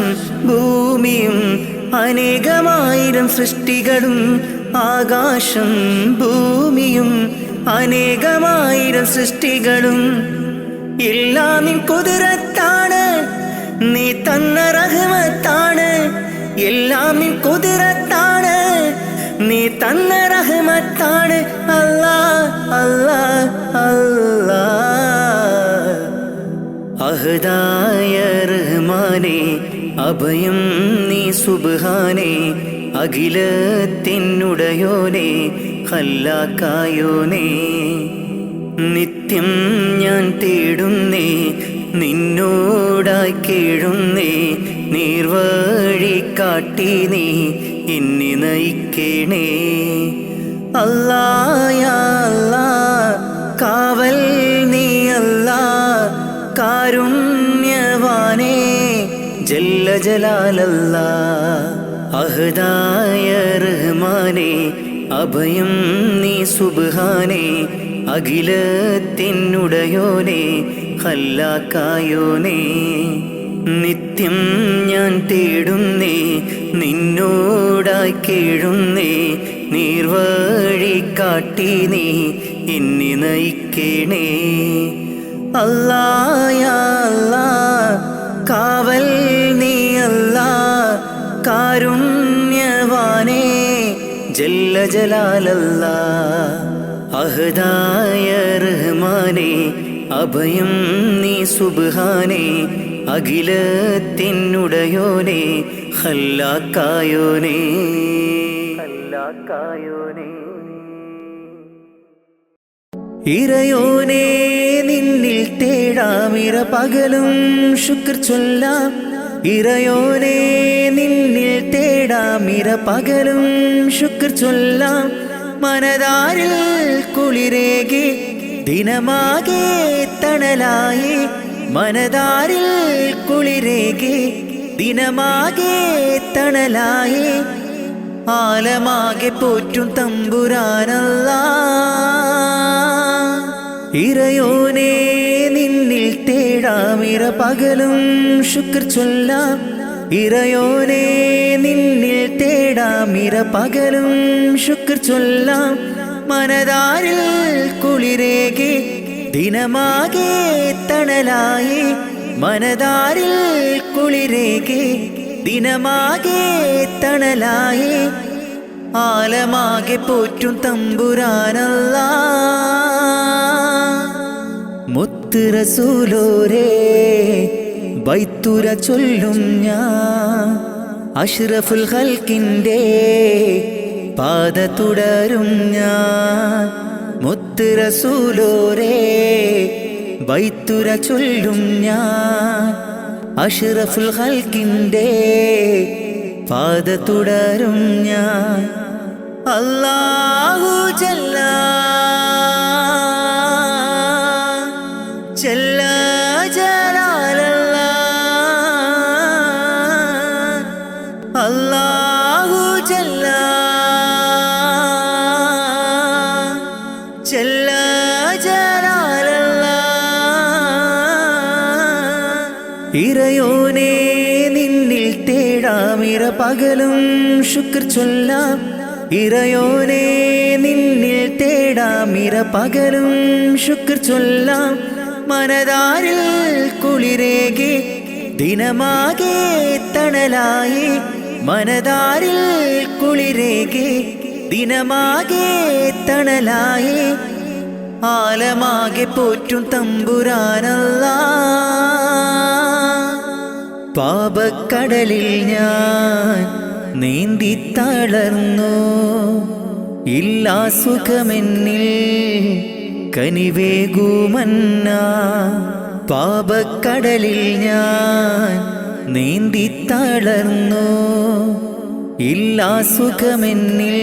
ഭൂമിയും അനേകമായിരം സൃഷ്ടികളും, ആകാശം ഭൂമിയും അനേകമായിരം സൃഷ്ടികളും എല്ലാം നിൻ കുതിരത്താണ്, നീ തന്ന റഹ്മത്താണ്. എല്ലാം നിൻ കുതിരത്താണ്, നീ തന്ന റഹ്മത്താണ്. അല്ലാ അല്ലാ അല്ലാ. അഹദായ റഹ്മാനേ അഭയം നീ സുബ്ഹാനേ, അഖിലത്തിനുടയോനേ ഖല്ലാക്കായോനേ. നിത്യം ഞാൻ തേടുന്നേ, നിന്നോടായി കേഴുന്നേ, നീർവഴി കാട്ടി നീ എന്നെ നയിക്കണേ. അല്ലാ യാ അല്ലാ, കാവൽ നീ അല്ലാ, കാരുണ്യവാനേ ജല്ല ജലാലല്ലാ. അഹദായ റഹ്മാനേ അഭയം നീ സുബ്ഹാനേ, അഖിലത്തിനുടയോനേ ഖല്ലാക്കായോനേ. നിത്യം ഞാൻ തേടുന്നേ, നിന്നോടായി കേഴുന്നേ, നീർവഴി കാട്ടി നീ എന്നെ നയിക്കണേ. അല്ലാ യാ അല്ലാ, കാവൽ നീ അല്ലാ, കാരുണ്യവാനേ ജല്ല ജലാലല്ലാ. അഹദായ റഹ്മാനേ അഭയം നീ സുബ്ഹാനേ, അഖിലത്തിനുടയോനേ ഖല്ലാക്കായോനേ. ഇറയോനേ നിന്നിൽ തേടാമിര പകലും ശുക്ർ ചൊല്ലാം. ഇറയോനേ നിന്നിൽ തേടാമിര പകലും ശുക്ർ ചൊല്ലാം. മനതാരിൽ കുളിരേകി ദിനമാകെ തണലായി, മനതാരിൽ കുളിരേകി ദിനമാകെ തണലായി. ആലമാകെ പോറ്റും തമ്പുരാനല്ലാ. ഇറയോനേ നിന്നിൽ തേടാമിര പകലും ശുക്ർ ചൊല്ലാം. ഇറയോനേ നിന്നിൽ തേടാമിര പകലും ശുക്ർ ചൊല്ലാം. മനതാരിൽ കുളിരേകി ദിനമാകെ തണലായി, മനതാരിൽ കുളിരേകി ദിനമാകെ തണലായി. ആലമാകെ പോറ്റും തമ്പുരാനല്ലാ. മുത്ത് റസൂലോരേ ബൈത്തുര ചൊല്ലും ഞാൻ, അഷ്റഫുൽ ഖൽക്കിൻ്റെ പാത തുടരും ഞാൻ. മുത്ത് റസൂലോരേ ബൈത്തുര ചൊല്ലും ഞാൻ, അഷ്റഫുൽ ഖൽക്കിൻ്റെ പാത തുടരും ഞാൻ. അല്ലാഹു ജല്ല ജല്ല ജലാലല്ലാ. അല്ലാഹു ജല്ല ജല്ല ജലാലല്ലാ. ഇറയോനേ നിന്നിൽ തേടാമിര പകലും ശുക്ർ ചൊല്ലാം. ഇറയോനേ നിന്നിൽ തേടാമിര പകലും ശുക്ർ ചൊല്ലാം. മനതാരിൽ കുളിരേകി ദിനമാകെ തണലായി, മനതാരിൽ കുളിരേകി ദിനമാകെ തണലായി. ആലമാകെ പോറ്റും തമ്പുരാനല്ലാ. പാപക്കടലിൽ ഞാൻ നീന്തി തളർന്നു, ഇല്ലാ സുഖമെന്നിൽ കനിവേകുമന്ന. പാപക്കടലിൽ ഞാൻ നീന്തി തളർന്നു, ഇല്ലാ സുഖമെന്നിൽ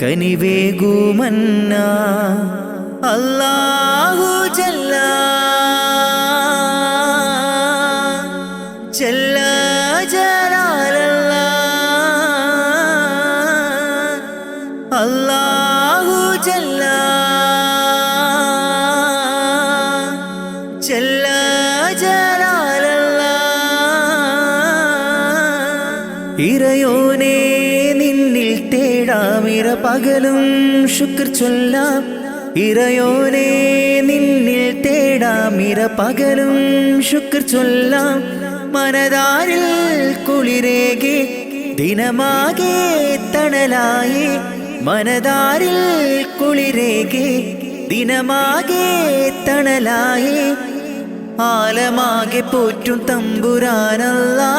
കനിവേകുമന്ന. അല്ലാഹു ജല്ല ജല്ല ജലാലല്ലാ. അല്ലാഹു ജല്ല പകലും ശുക്ർ ചൊല്ലാം ഇറയോനെ നിന്നിൽ തേടാം പകലും ശുക്ർ ചൊല്ലാം മനതാരിൽ കുളിരേകെ ദിനമാകെ തണലായി മനതാരിൽ കുളിരേകെ ദിനമാകെ തണലായി ആലമാകെ പോറ്റും തമ്പുരാനല്ലാ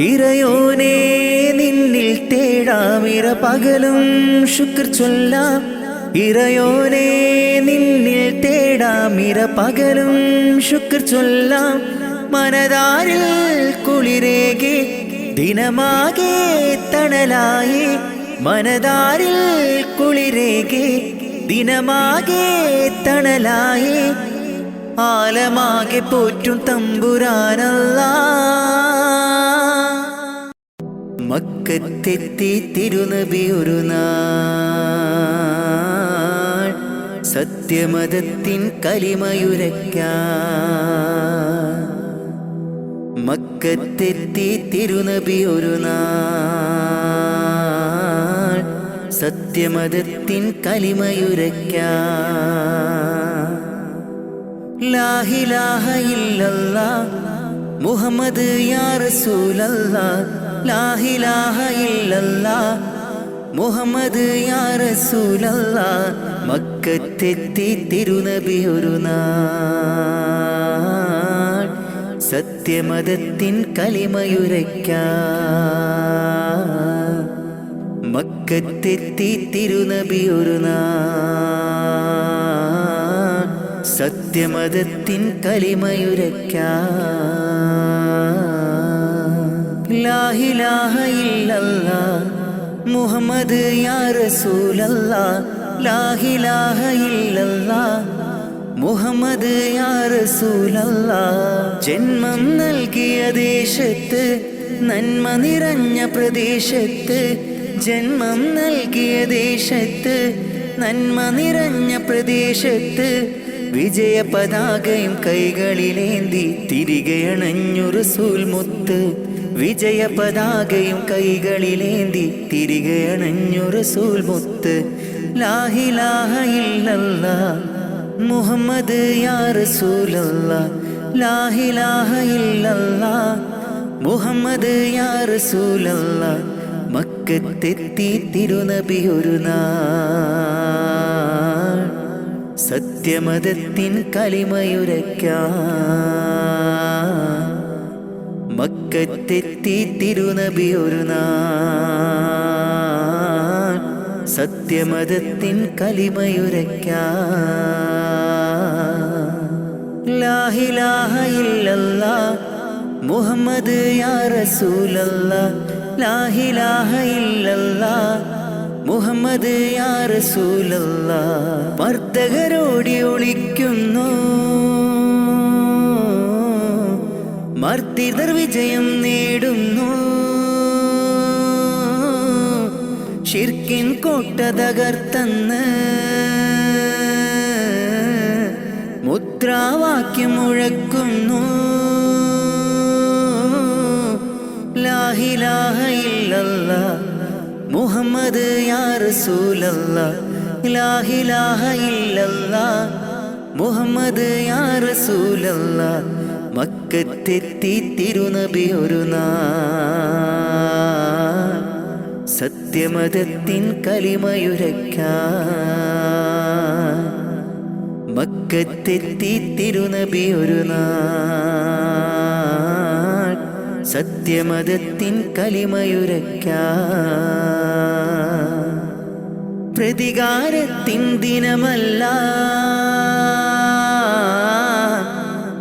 ഇറയോനെ നിന്നിൽ തേടാം പകലും ശുക്ർ ചൊല്ലാം ഇറയോനെ നിന്നിൽ തേടാം പകലും ശുക്ർ ചൊല്ലാം മനതാരിൽ കുളിരേകെ ദിനമാകെ തണലായി മനതാരിൽ കുളിരേകെ ദിനമാകെ തണലായി ആലമാകെ പോറ്റും തമ്പുരാനല്ലാ മക്കത്തെത്തി തിരുനബി ഒരു നാൾ സത്യമതത്തിൻ കലിമയുരയ്ക്കാൻ മക്കത്തെത്തി തിരുനബി ഒരു നാൾ സത്യമതത്തിൻ കലിമയുരയ്ക്കാൻ ലാ ഇലാഹ ഇല്ലല്ലാഹ് മുഹമ്മദ് യാ റസൂലല്ലാഹ് ലാ ഇലാഹ ഇല്ലല്ലാഹ് മുഹമ്മദ് യാ റസൂലല്ലാഹ് മക്കത്തെത്തി തിരുനബി ഒരു നാൾ സത്യമതത്തിൻ കലിമയുരയ്ക്കാൻ മക്കത്തെത്തി തിരുനബി ഒരു നാൾ സത്യമതത്തിൻ കലിമയുരയ്ക്കാൻ ലാ ഇലാഹ ഇല്ലല്ലാഹ് മുഹമ്മദ് യാ റസൂലല്ലാഹ് ലാ ഇലാഹ ഇല്ലല്ലാഹ് മുഹമ്മദ് യാ റസൂലല്ലാഹ് ജന്മം നൽകിയ ദേശത്ത് നന്മ നിറഞ്ഞ പ്രദേശത്ത് ജന്മം നൽകിയ ദേശത്ത് നന്മ നിറഞ്ഞ പ്രദേശത്ത് വിജയ പതാകയും കൈകളിലേന്തി തിരികെ അണഞ്ഞു റസൂൽ മുത്ത് വിജയ പതാകയും കൈകളിലേന്തി തിരികെ അണഞ്ഞു റസൂൽ മുത്ത് ലാ ഇലാഹ ഇല്ലല്ലാഹ് മുഹമ്മദ് യാ റസൂലല്ലാഹ് ലാ ഇലാഹ ഇല്ലല്ലാഹ് മുഹമ്മദ് യാ റസൂലല്ലാഹ് മക്കത്തെത്തി തിരുനബി ഒരു നാൾ സത്യമതത്തിൻ കലിമയുരയ്ക്കാൻ മക്കത്തെത്തി തിരുനബി ഒരു നാൾ സത്യമതത്തിൻ കലിമയുരയ്ക്കാൻ ലാ ഇലാഹ ഇല്ലല്ലാഹ് മുഹമ്മദ് യാ റസൂലല്ലാഹ് ലാ ഇലാഹ ഇല്ലല്ലാഹ് മുഹമ്മദ് യാ റസൂലല്ലാഹ് മർദ്ദകരോടി ഒളിക്കുന്നു മർദ്ദിതർ വിജയം നേടുന്നു ശിർക്കിൻ കോട്ട തകർത്തന്ന് മുദ്രാവാക്യം മുഴക്കുന്നു ലാ ഇലാഹ ഇല്ലല്ലാഹ് മുഹമ്മദ് യാ റസൂലല്ലാഹ് ലാ ഇലാഹ ഇല്ലല്ലാഹ് മുഹമ്മദ് യാ റസൂലല്ലാഹ് മക്കത്തെത്തി തിരുനബി ഒരു നാൾ സത്യമതത്തിൻ കലിമയുരയ്ക്കാൻ മക്കത്തെത്തി തിരുനബി ഒരു നാൾ സത്യമതത്തിൻ കലിമയുരയ്ക്കാൻ പ്രതികാരത്തിൻ ദിനമല്ല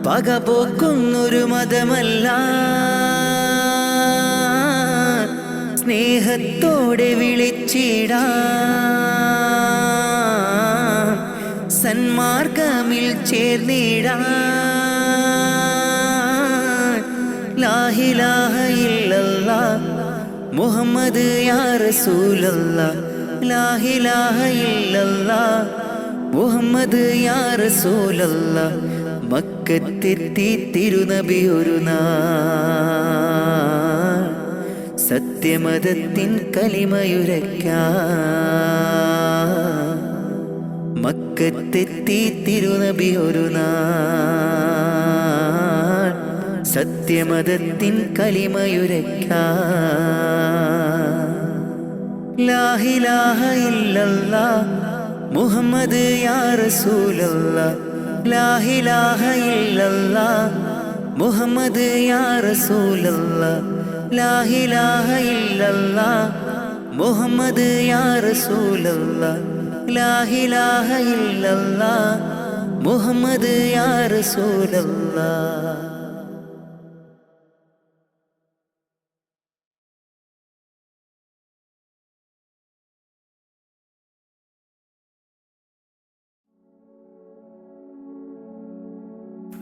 പകപോക്കുന്നൊരു മതമല്ല സ്നേഹത്തോടെ വിളിച്ചിടാം സന്മാർഗമിൽ ചേർന്നിടാം ലാ ഇലാഹ ഇല്ലല്ലാഹ് മുഹമ്മദ് യാ റസൂലല്ലാഹ് ലാ ഇലാഹ ഇല്ലല്ലാഹ് മുഹമ്മദ് യാ റസൂലല്ലാഹ് മക്കത്തെത്തി തിരുനബി ഒരു നാൾ സത്യമതത്തിൻ കലിമയുരയ്ക്കാൻ മക്കത്തെത്തി തിരുനബി ഒരു നാൾ സത്യമതത്തിൻ കലിമയുരയ്ക്കാൻ ലാ ഇലാഹ ഇല്ലല്ലാഹ് മുഹമ്മദ് യാ റസൂലല്ലാഹ് ലാ ഇലാഹ ഇല്ലല്ലാഹ് മുഹമ്മദ് യാ റസൂലല്ലാഹ് ലാ ഇലാഹ ഇല്ലല്ലാഹ് മുഹമ്മദ് യാ റസൂലല്ലാഹ് ലാ ഇലാഹ ഇല്ലല്ലാഹ് മുഹമ്മദ് യാ റസൂലല്ലാഹ്.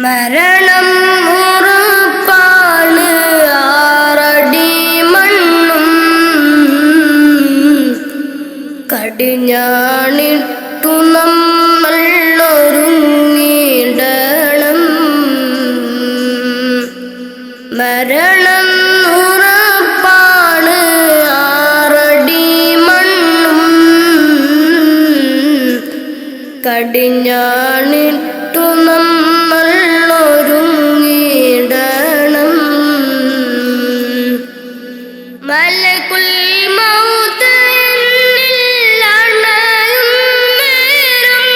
മരണം ഉറപ്പാണ്, ആറടി മണ്ണും കടിഞ്ഞാണിട്ടു നമ്മൾ ഒരുങ്ങിടണം. മരണം ഉറപ്പാണ്, ആറടി മണ്ണും കടിഞ്ഞാണിട്ടു നമ്മൾ ഒരുങ്ങിടണം. മലകുൽ മൗത്ത് എന്നിൽ അണയും നേരം,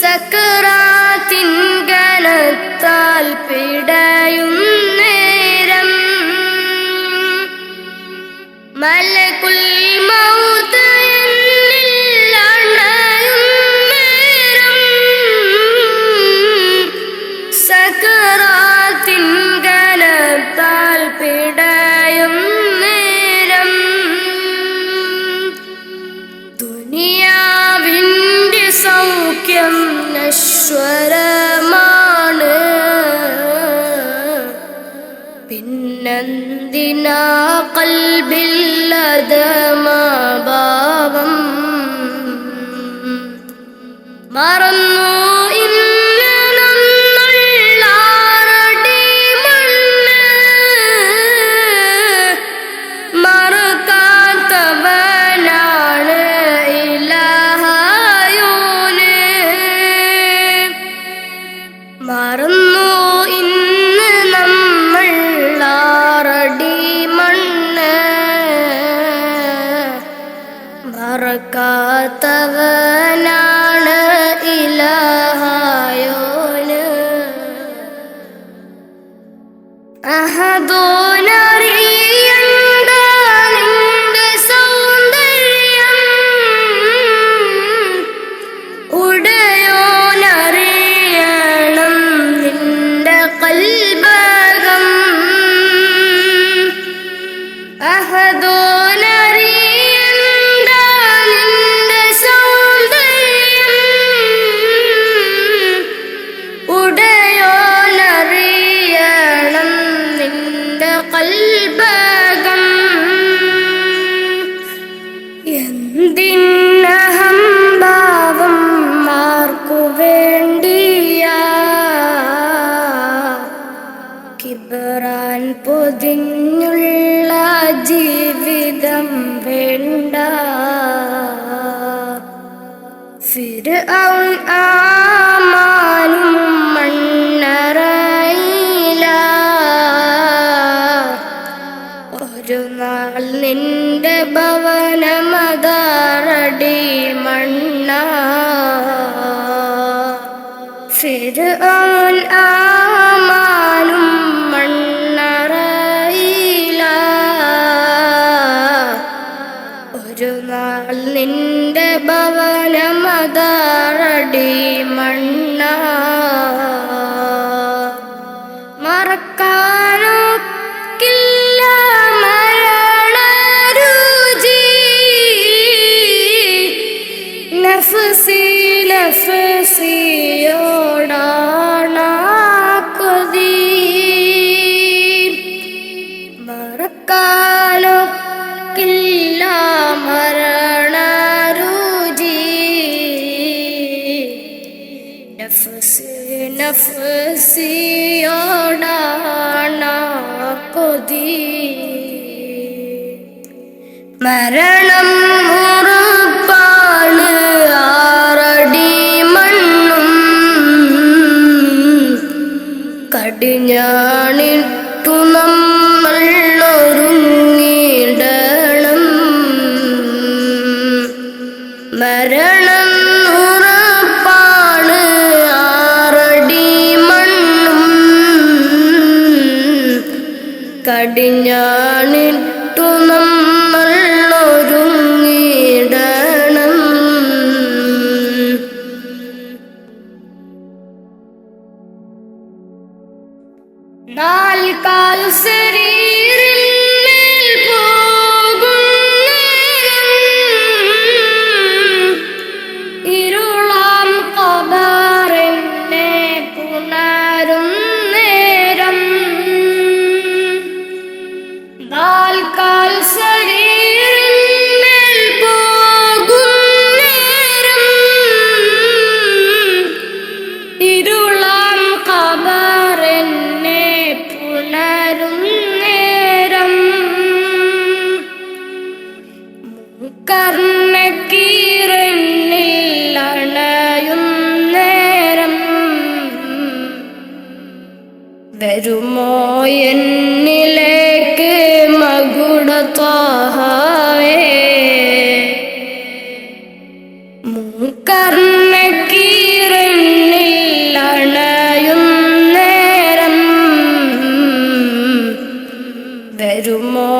സക്കറാത്തിൻ കനത്താൽ പിടയും നേരം. മലകുൽ മൗത്ത് എന്നിൽ അണയും നേരം, സക്കറാത്തിൻ കനത്താൽ പിടയും നേരം. ദുനിയാവിൻ്റെ സൗഖ്യം നശ്വരമാണ്, പിന്നെന്തിനാ ഖൽബില്ലദമാഭാവം. മറന്നു ഇന്ന് നമ്മൾ ആറടി മണ്ണ്, മറക്കാത്തവനാണ് ഇലാഹായോന്. മറന്നു ഇന്ന് നമ്മൾ ആറടി മണ്ണ്, മറക്കാത്തവനാണ് ഇലാഹായോന്. അഹദോനറിയണ്ട നിന്റെ സൗന്ദര്യം, ഉടയോനറിയണം നിന്റെ കൽബകം. അഹദോനറിയണ്ട നിന്റെ സൗന്ദര്യം, ഉടയോനറിയണം നിന്റെ കൽബകം. എന്തിനഹംഭാവം ആർക്കു വേണ്ടിയാ, കിബറാൻ പൊതിഞ്ഞുള്ള ജീവിതം വേണ്ട. ഫിർഔൻ ആമാനും മണ്ണറയില, ഒരു നാൾ നിന്റെ ഭവനമതാറടി മണ്ണ. ഫിർഔൻ ആമാനും മണ്ണറയില, ഒരു നാൾ നിന്റെ ഭവനമതാറടി മണ്ണ. മറക്കാനൊക്കില്ല മരണരുചി, നഫ്സി നഫ്സിയോടാണ് കൊതി. മറക്കാനൊക്കില്ല മരണരുചി, നഫ്സി നഫ്സിയോടാണ് കൊതി. മരണം ഉറപ്പാണ്, ആറടി മണ്ണും കടിഞ്ഞാണിട്ടു നമ്മൾ ഒരുങ്ങിടണം. മരണം ഉറപ്പാണ്, ആറടി മണ്ണും കടിഞ്ഞാണിട്ടു നമ്മൾ ഒരുങ്ങിടണം. നാൽക്കാൽ ശരീരമേൽ പോകും നേരം, ഇരുളാം ഖബറിനെ പുണരും നേരം. നാൽക്കാൽ ശരീരമേൽ പോകും നേരം, ഇരുളാം ഖബറിനെ പുണരും നേരം. കർണക്കീറന്നിൽ അണയും നേരം, വരുമോ എന്നിലേക്ക് മകുട ത്വാഹവേ. കർണക്കീറന്നിൽ അണയും നേരം, വരുമോ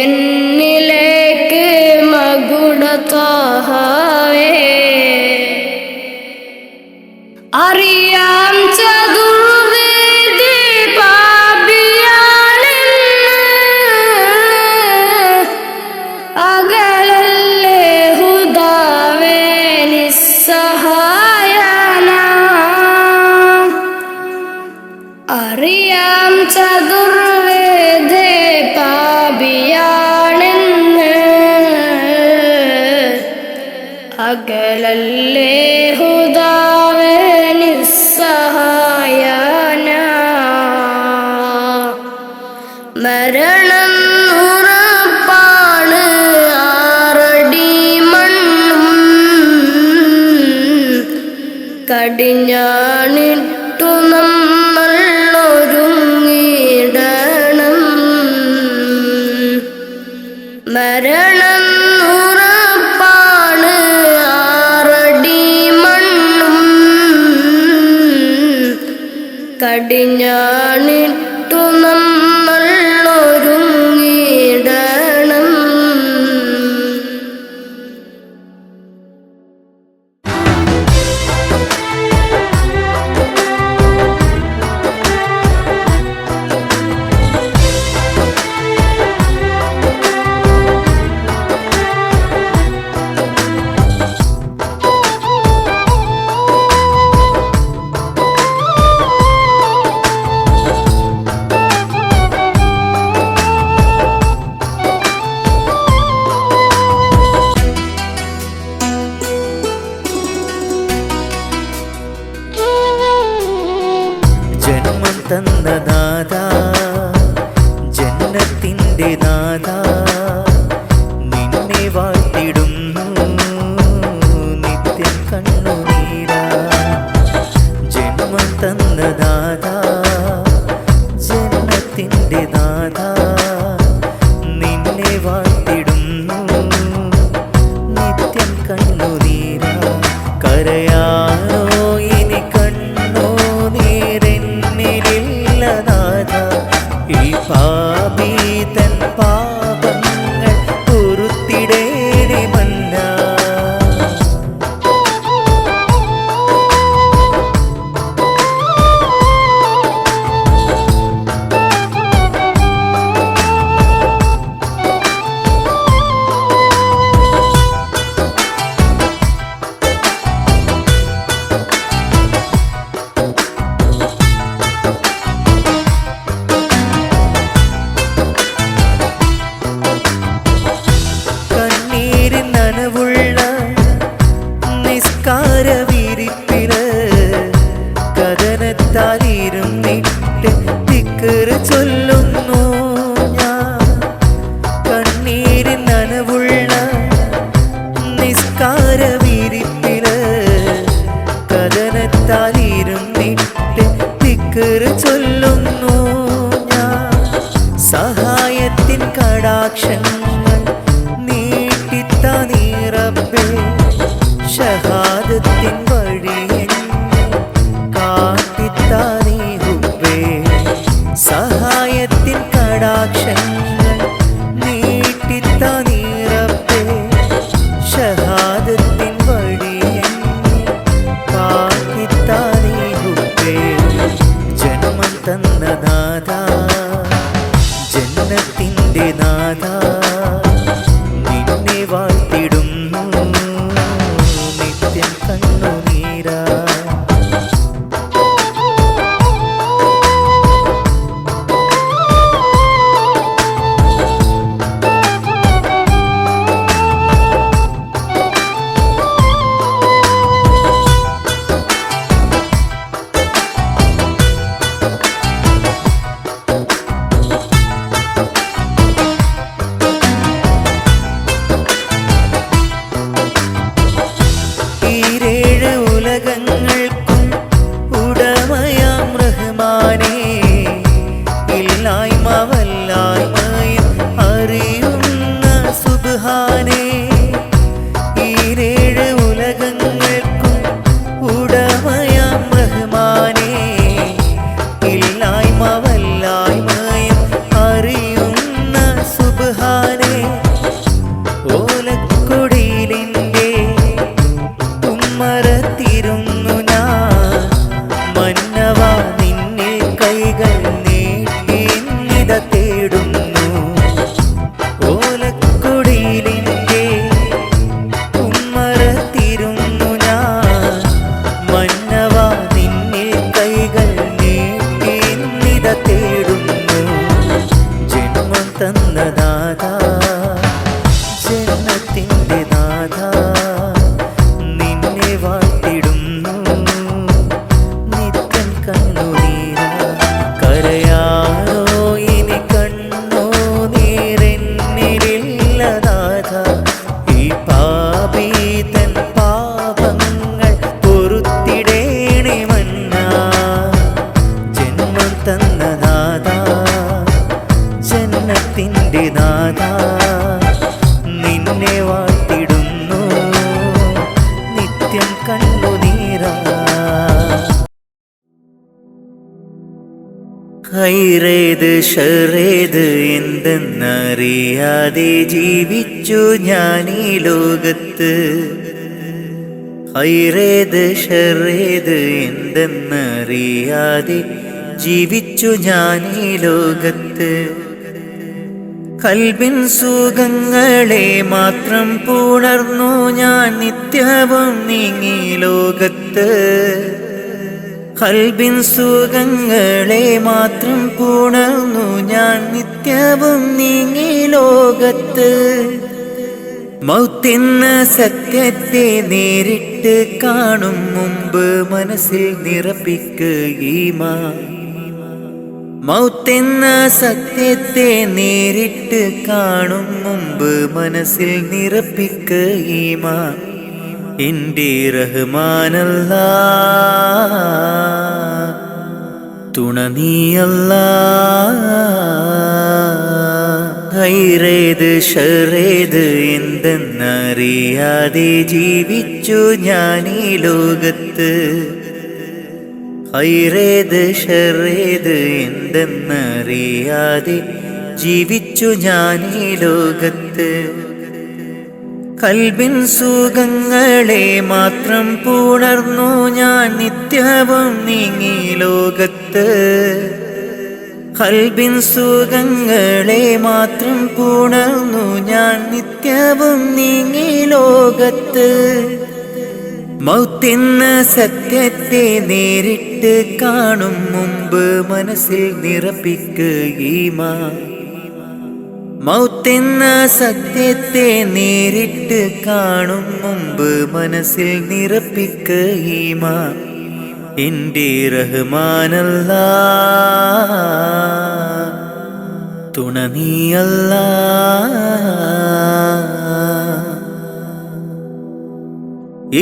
എന്നിലേക്ക് മകുട ത്വാഹവേ. അറിയാം ചതുർവേദി പാപിയാണെന്ന്, അകലല്ലേ ഹുദാവേ നിസ്സഹായന. അറിയാം ചതുർവേദി പാപിയാണെന്ന്, അകലല്ലേ ഹുദാവേ നിസ്സഹായന. മരണം ഉറപ്പാണ്, ആറടി മണ്ണും കടിഞ്ഞാണിട്ടു നമ്മൾ ഒരുങ്ങിടണം. മരണം ഉറപ്പാണ്, ആറടി മണ്ണും കടിഞ്ഞാണിട്ടു നമ്മൾ ഒരുങ്ങിടണം. ജന്മം തന്ന നാഥാ, ജന്നത്തിൻ്റെ നാഥാ, നിന്നെ വാഴ്ത്തിടുന്നു നിത്യം കണ്ണുനീരാ. ജന്മം തന്ന നാഥാ, ജന്നത്തിൻ്റെ നാഥാ, നിന്നെ വാഴ്ത്തിടുന്നു നിത്യം കണ്ണുനീരാ. കരയാനോ ഇനി കണ്ണോ നീരെന്നിലില്ല നാഥാ, ഈ പാപി തൻ പാപങ്ങൾ പൊറുത്തിടേണേ മന്നാ. കഥനത്താലിരുന്നിട്ട് ദിക്റ് ചൊല്ലുന്നു ഞാൻ. കണ്ണീരിൻ നനവുള്ള ഈരേഴ് ഉലകങ്ങൾക്കും ഉടമയാം റഹ്മാനേ, ഇല്ലായ്മ വല്ലായ്മയും അറിയുന്ന സുബ്ഹാനേ. ഓലക്കൊടിയിലിൻ്റെ ഉമ്മറത്തിരുന്നു ഞാൻ, മന്നവാ നിന്നിൽ കൈകൾ നീട്ടി നിത തേടുന്നു. ഓലക്കൊടിയിലിൻ്റെ ഉമ്മറത്തിരുന്നു ഞാൻ, മന്നവാ നിന്നിൽ കൈകൾ നീട്ടി നിത തേടുന്നു. ജന്മം തന്ന നാഥാ, ജന്മത്തിൻ്റെ നാഥാ, നിന്നെ വാഴ്ത്തിടുന്നു. നിത്യം കണ്ണുനീരാ കരയാറോ ഇനി കണ്ണോ നീരെന്നിലില്ല നാഥാ. ഈ പാപി തൻ പാപങ്ങൾ പൊറുത്തിടേണേ മന്നാ. ജന്മം തന്ന നാഥാ, ജന്മത്തിൻ്റെ നാഥാ, നിന്നെ വാഴ്ത്തിടുന്നു. നിത്യം കണ്ണുനീരാ. ഹൈറേത് ഷറേത് എന്തെന്നറിയാതെ ജീവിച്ചു ഞാൻ ഈ ലോകത്ത്. ഹൈറേത് ഷറേത് എന്തെന്നറിയാതെ ജീവിച്ചു ഞാൻ ഈ ലോകത്ത്. കൽബിൻ സുഖങ്ങളെ മാത്രം പുണർന്നു ഞാൻ നിത്യവും നീങ്ങി ലോകത്ത്. കൽബിൻ സുഖങ്ങളെ മാത്രം പുണർന്നു ഞാൻ നിത്യവും നീങ്ങി ലോകത്ത്. മൗത്തെന്ന സത്യത്തെ നേരിട്ട് കാണും മുമ്പ് മനസ്സിൽ നിറപ്പിക്കുകീമാൻ. മൗത്തെന്ന സത്യത്തെ നേരിട്ട് കാണും മുമ്പ് മനസ്സിൽ നിറപ്പിക്കുകീമാൻ. എൻ്റെ റഹ്മാനല്ലാ, തുണ നീയല്ലാ. ഹൈറേത് ഷറേത് എന്തെന്നറിയാതെ ജീവിച്ചു ഞാൻ ഈ ലോകത്ത്. ഹൈറേത് ഷറേത് എന്തെന്നറിയാതെ ജീവിച്ചു ഞാൻ ഈ ലോകത്ത്. കൽബിൻ സുഖങ്ങളെ മാത്രം പുണർന്നു ഞാൻ നിത്യവും നീങ്ങി ലോകത്ത്. കൽബിൻ സുഖങ്ങളെ മാത്രം പുണർന്നു ഞാൻ നിത്യവും നീങ്ങി ലോകത്ത്. മൗത്തെന്ന സത്യത്തെ നേരിട്ട് കാണും മുമ്പ് മനസ്സിൽ നിറപ്പിക്കുകീമാൻ. മൗത്തെന്ന സത്യത്തെ നേരിട്ട് കാണും മുമ്പ് മനസ്സിൽ നിറപ്പിക്കുകീമാൻ. എൻ്റെ റഹ്മാനല്ലാ, തുണ നീയല്ലാ.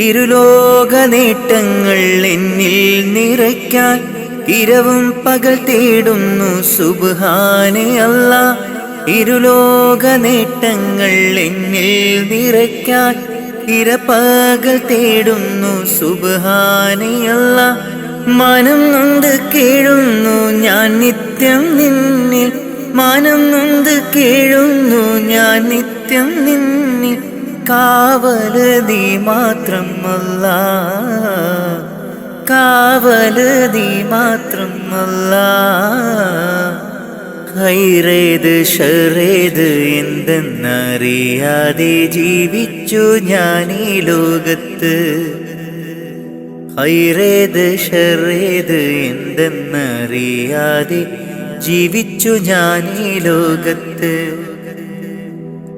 ഇരുലോക നേട്ടങ്ങൾ എന്നിൽ നിറയ്ക്കാൻ ഇരവും പകൽ തേടുന്നു സുബ്ഹാനേ അല്ലാ. ഇരുലോക നേട്ടങ്ങൾ എന്നിൽ നിറയ്ക്കാൻ ഇരപകൽ തേടുന്നു സുബ്ഹാനേ അല്ലാ. മാനം നൊന്ത് കേഴുന്നു ഞാൻ നിത്യം നിന്നിൽ, മാനം നൊന്ത് കേഴുന്നു ഞാൻ നിത്യം നിന്നിൽ. കാവല് നീ മാത്രം അല്ലാ, കാവല് നീ മാത്രം അല്ലാ. ഹൈറേത് ഷറേത് എന്തെന്നറിയാതെ ജീവിച്ചു ഞാൻ ഈ ലോകത്ത്. ഹൈറേത് ഷറേത് എന്തെന്നറിയാതെ ജീവിച്ചു ഞാൻ ഈ ലോകത്ത്.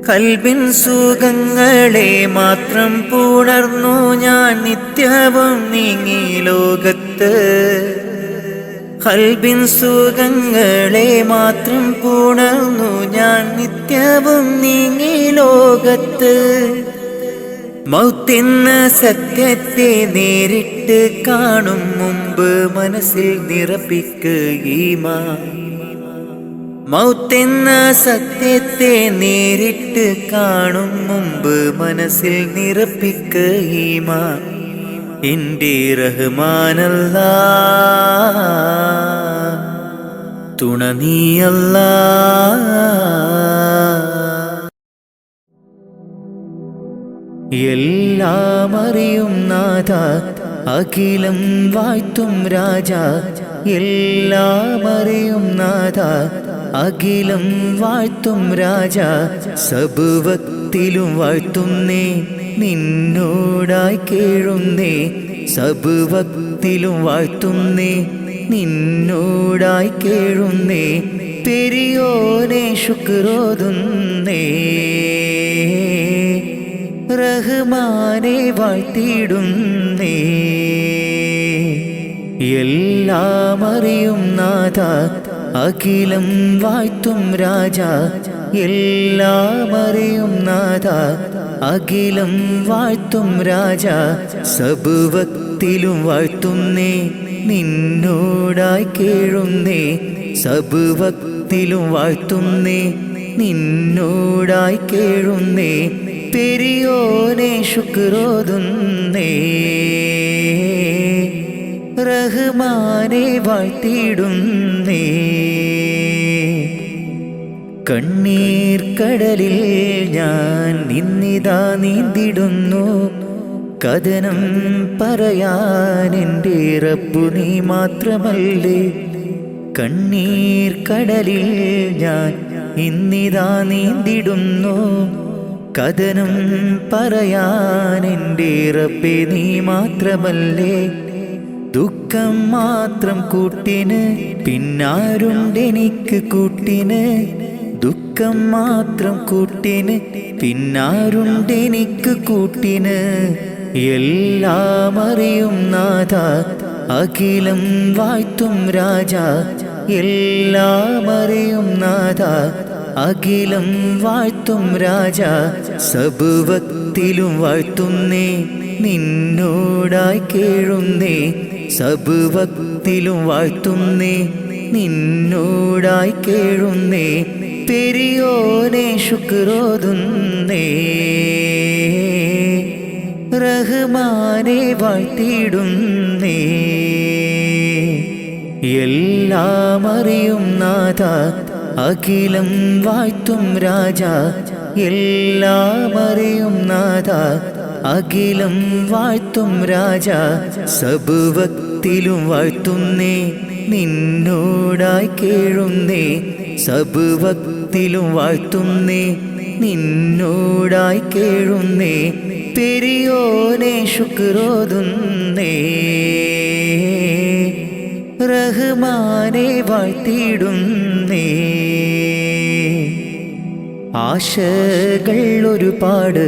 കൽബിൻ സുഖങ്ങളെ മാത്രം പുണർന്നു ഞാൻ നിത്യവും നീങ്ങി ലോകത്ത്. കൽബിൻ സുഖങ്ങളെ മാത്രം പുണർന്നു ഞാൻ നിത്യവും നീങ്ങി ലോകത്ത്. മൗത്തെന്ന സത്യത്തെ നേരിട്ട് കാണും മുമ്പ് മനസ്സിൽ നിറപ്പിക്കുകീമാൻ. മൗത്തെന്ന സത്യത്തെ നേരിട്ട് കാണും മുമ്പ് മനസ്സിൽ നിറപ്പിക്ക ഈമാൻ എൻ്റെ റഹ്മാനല്ലാ, തുണ നീയല്ലാ. എല്ലാം അറിയും നാഥ, അഖിലം വാഴ്ത്തും രാജ. എല്ലാം അറിയും നാഥ, അഖിലം വാഴ്ത്തും രാജ. സബുവക്തിലും വാഴ്ത്തുന്നേ, നിന്നോടായി കേഴുന്നേ. സബുവക്തിലും വാഴ്ത്തുന്നേ, നിന്നോടായി കേഴുന്നേ. പെരിയോനെ ശുക്രോതുന്നേ, റഹ്മാനെ വാഴ്ത്തിയിടുന്നേ. എല്ലാം അറിയും നാഥ, അഖിലം വാഴ്ത്തും രാജ. എല്ലാം അറിയും നാഥ, അഖിലം വാഴ്ത്തും രാജ. സബുവക്തിലും വാഴ്ത്തുന്നേ, നിന്നോടായി കേഴുന്നേ. സബുവക്തിലും വാഴ്ത്തുന്നേ, നിന്നോടായി കേഴുന്നേ. പെരിയോനെ ശുക്രോതുന്നേ, റഹ്മാനെ വാഴ്ത്തിയിടുന്നേ. കണ്ണീർ കടലിൽ ഞാൻ നിന്നിതാ നീന്തിടുന്നു. കഥനം പറയാൻ എൻ്റെ റബ്ബു നീ മാത്രമല്ലേ. കണ്ണീർ കടലിൽ ഞാൻ ഇന്നിതാ നീന്തിടുന്നു. കഥനം പറയാൻ എൻ്റെ റബ്ബേ നീ മാത്രമല്ലേ. ദുഃഖം മാത്രം കൂട്ടിന് പിന്നാരുണ്ടെനിക്ക് കൂട്ടിന്. ദുഃഖം മാത്രം കൂട്ടിന് പിന്നാരുണ്ടെനിക്ക് കൂട്ടിന്. എല്ലാം അറിയും നാഥ, അഖിലം വാഴ്ത്തും രാജ. എല്ലാം അറിയും നാഥ, അഖിലം വാഴ്ത്തും രാജ. സബുവക്തിലും വാഴ്ത്തുന്നേ, നിന്നോടായി കേഴുന്നേ. സബുവക്തിലും വാഴ്ത്തുന്നേ, നിന്നോടായി കേഴുന്നേ. പെരിയോനെ ശുക്രോതുന്നേ, റഹ്മാനെ വാഴ്ത്തിയിടുന്നേ. എല്ലാം അറിയും നാഥ, അഖിലം വാഴ്ത്തും രാജ. എല്ലാം അറിയും നാഥ, അഖിലം വാഴ്ത്തും രാജ. സബുവക്തിലും വാഴ്ത്തുന്നേ, നിന്നോടായി കേഴുന്നേ. സബുവക്തിലും വാഴ്ത്തുന്നേ, നിന്നോടായി കേഴുന്നേ. പെരിയോനെ ശുക്രോതുന്നേ, റഹ്മാനെ വാഴ്ത്തിയിടുന്നേ. ആശകൾ ഒരുപാട്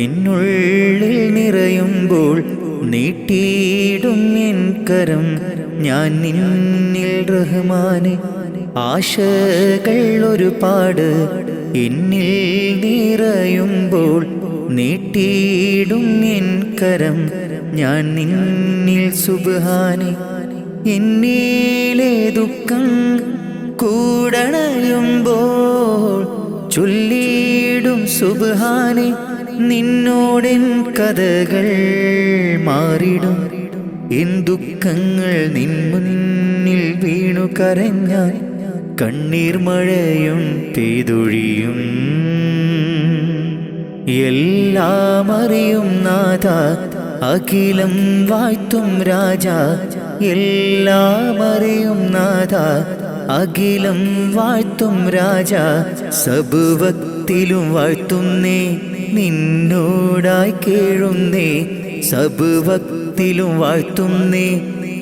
എന്നുള്ളിൽ നിറയുമ്പോൾ നീട്ടിയിടും എൻ കരം ഞാൻ നിന്നിൽ റഹ്മാനെ. ആശകൾ ഒരുപാട് എന്നിൽ നിറയുമ്പോൾ നീട്ടിയിടും എൻ കരം ഞാൻ നിന്നിൽ സുബ്ഹാനെ. എന്നിലെ ദുഃഖം കൂടണയുമ്പോൾ ചൊല്ലിയിടും സുബ്ഹാനെ. നിന്നോടെൻ കഥകൾ മാറിടും. എൻ ദുഃഖങ്ങൾ നിൻ മുന്നിൽ വീണു കരഞ്ഞാൽ കണ്ണീർ മഴയും പെയ്തൊഴിയും. എല്ലാം അറിയും നാഥ, അഖിലം വാഴ്ത്തും രാജ. എല്ലാം അറിയും നാഥ, അഖിലം വാഴ്ത്തും രാജ. സബുവക്തിലും വാഴ്ത്തുന്നേ, നിന്നോടായി കേഴുന്നേ. സബുവക്തിലും വാഴ്ത്തുന്നേ,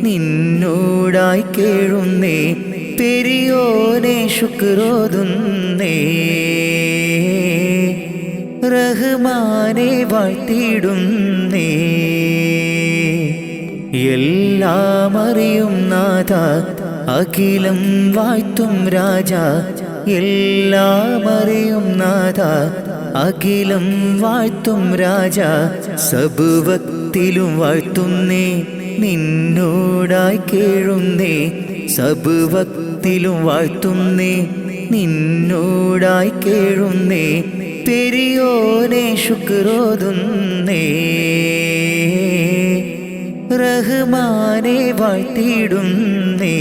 നിന്നോടായി കേഴുന്നേ. പെരിയോനെ ശുക്രോതുന്നേ, റഹ്മാനെ വാഴ്ത്തിയിടുന്നേ. എല്ലാം അറിയും നാഥ, അഖിലം വാഴ്ത്തും രാജ. എല്ലാം അറിയും നാഥ, അഖിലം വാഴ്ത്തും രാജ. സബുവക്തിലും വാഴ്ത്തുന്നേ, നിന്നോടായി കേഴുന്നേ. സബുവക്തിലും വാഴ്ത്തുന്നേ, നിന്നോടായി കേഴുന്നേ പെരിയോനെ ശുക്രോതുന്നേ റഹ്മാനെ വാഴ്ത്തിയിടുന്നേ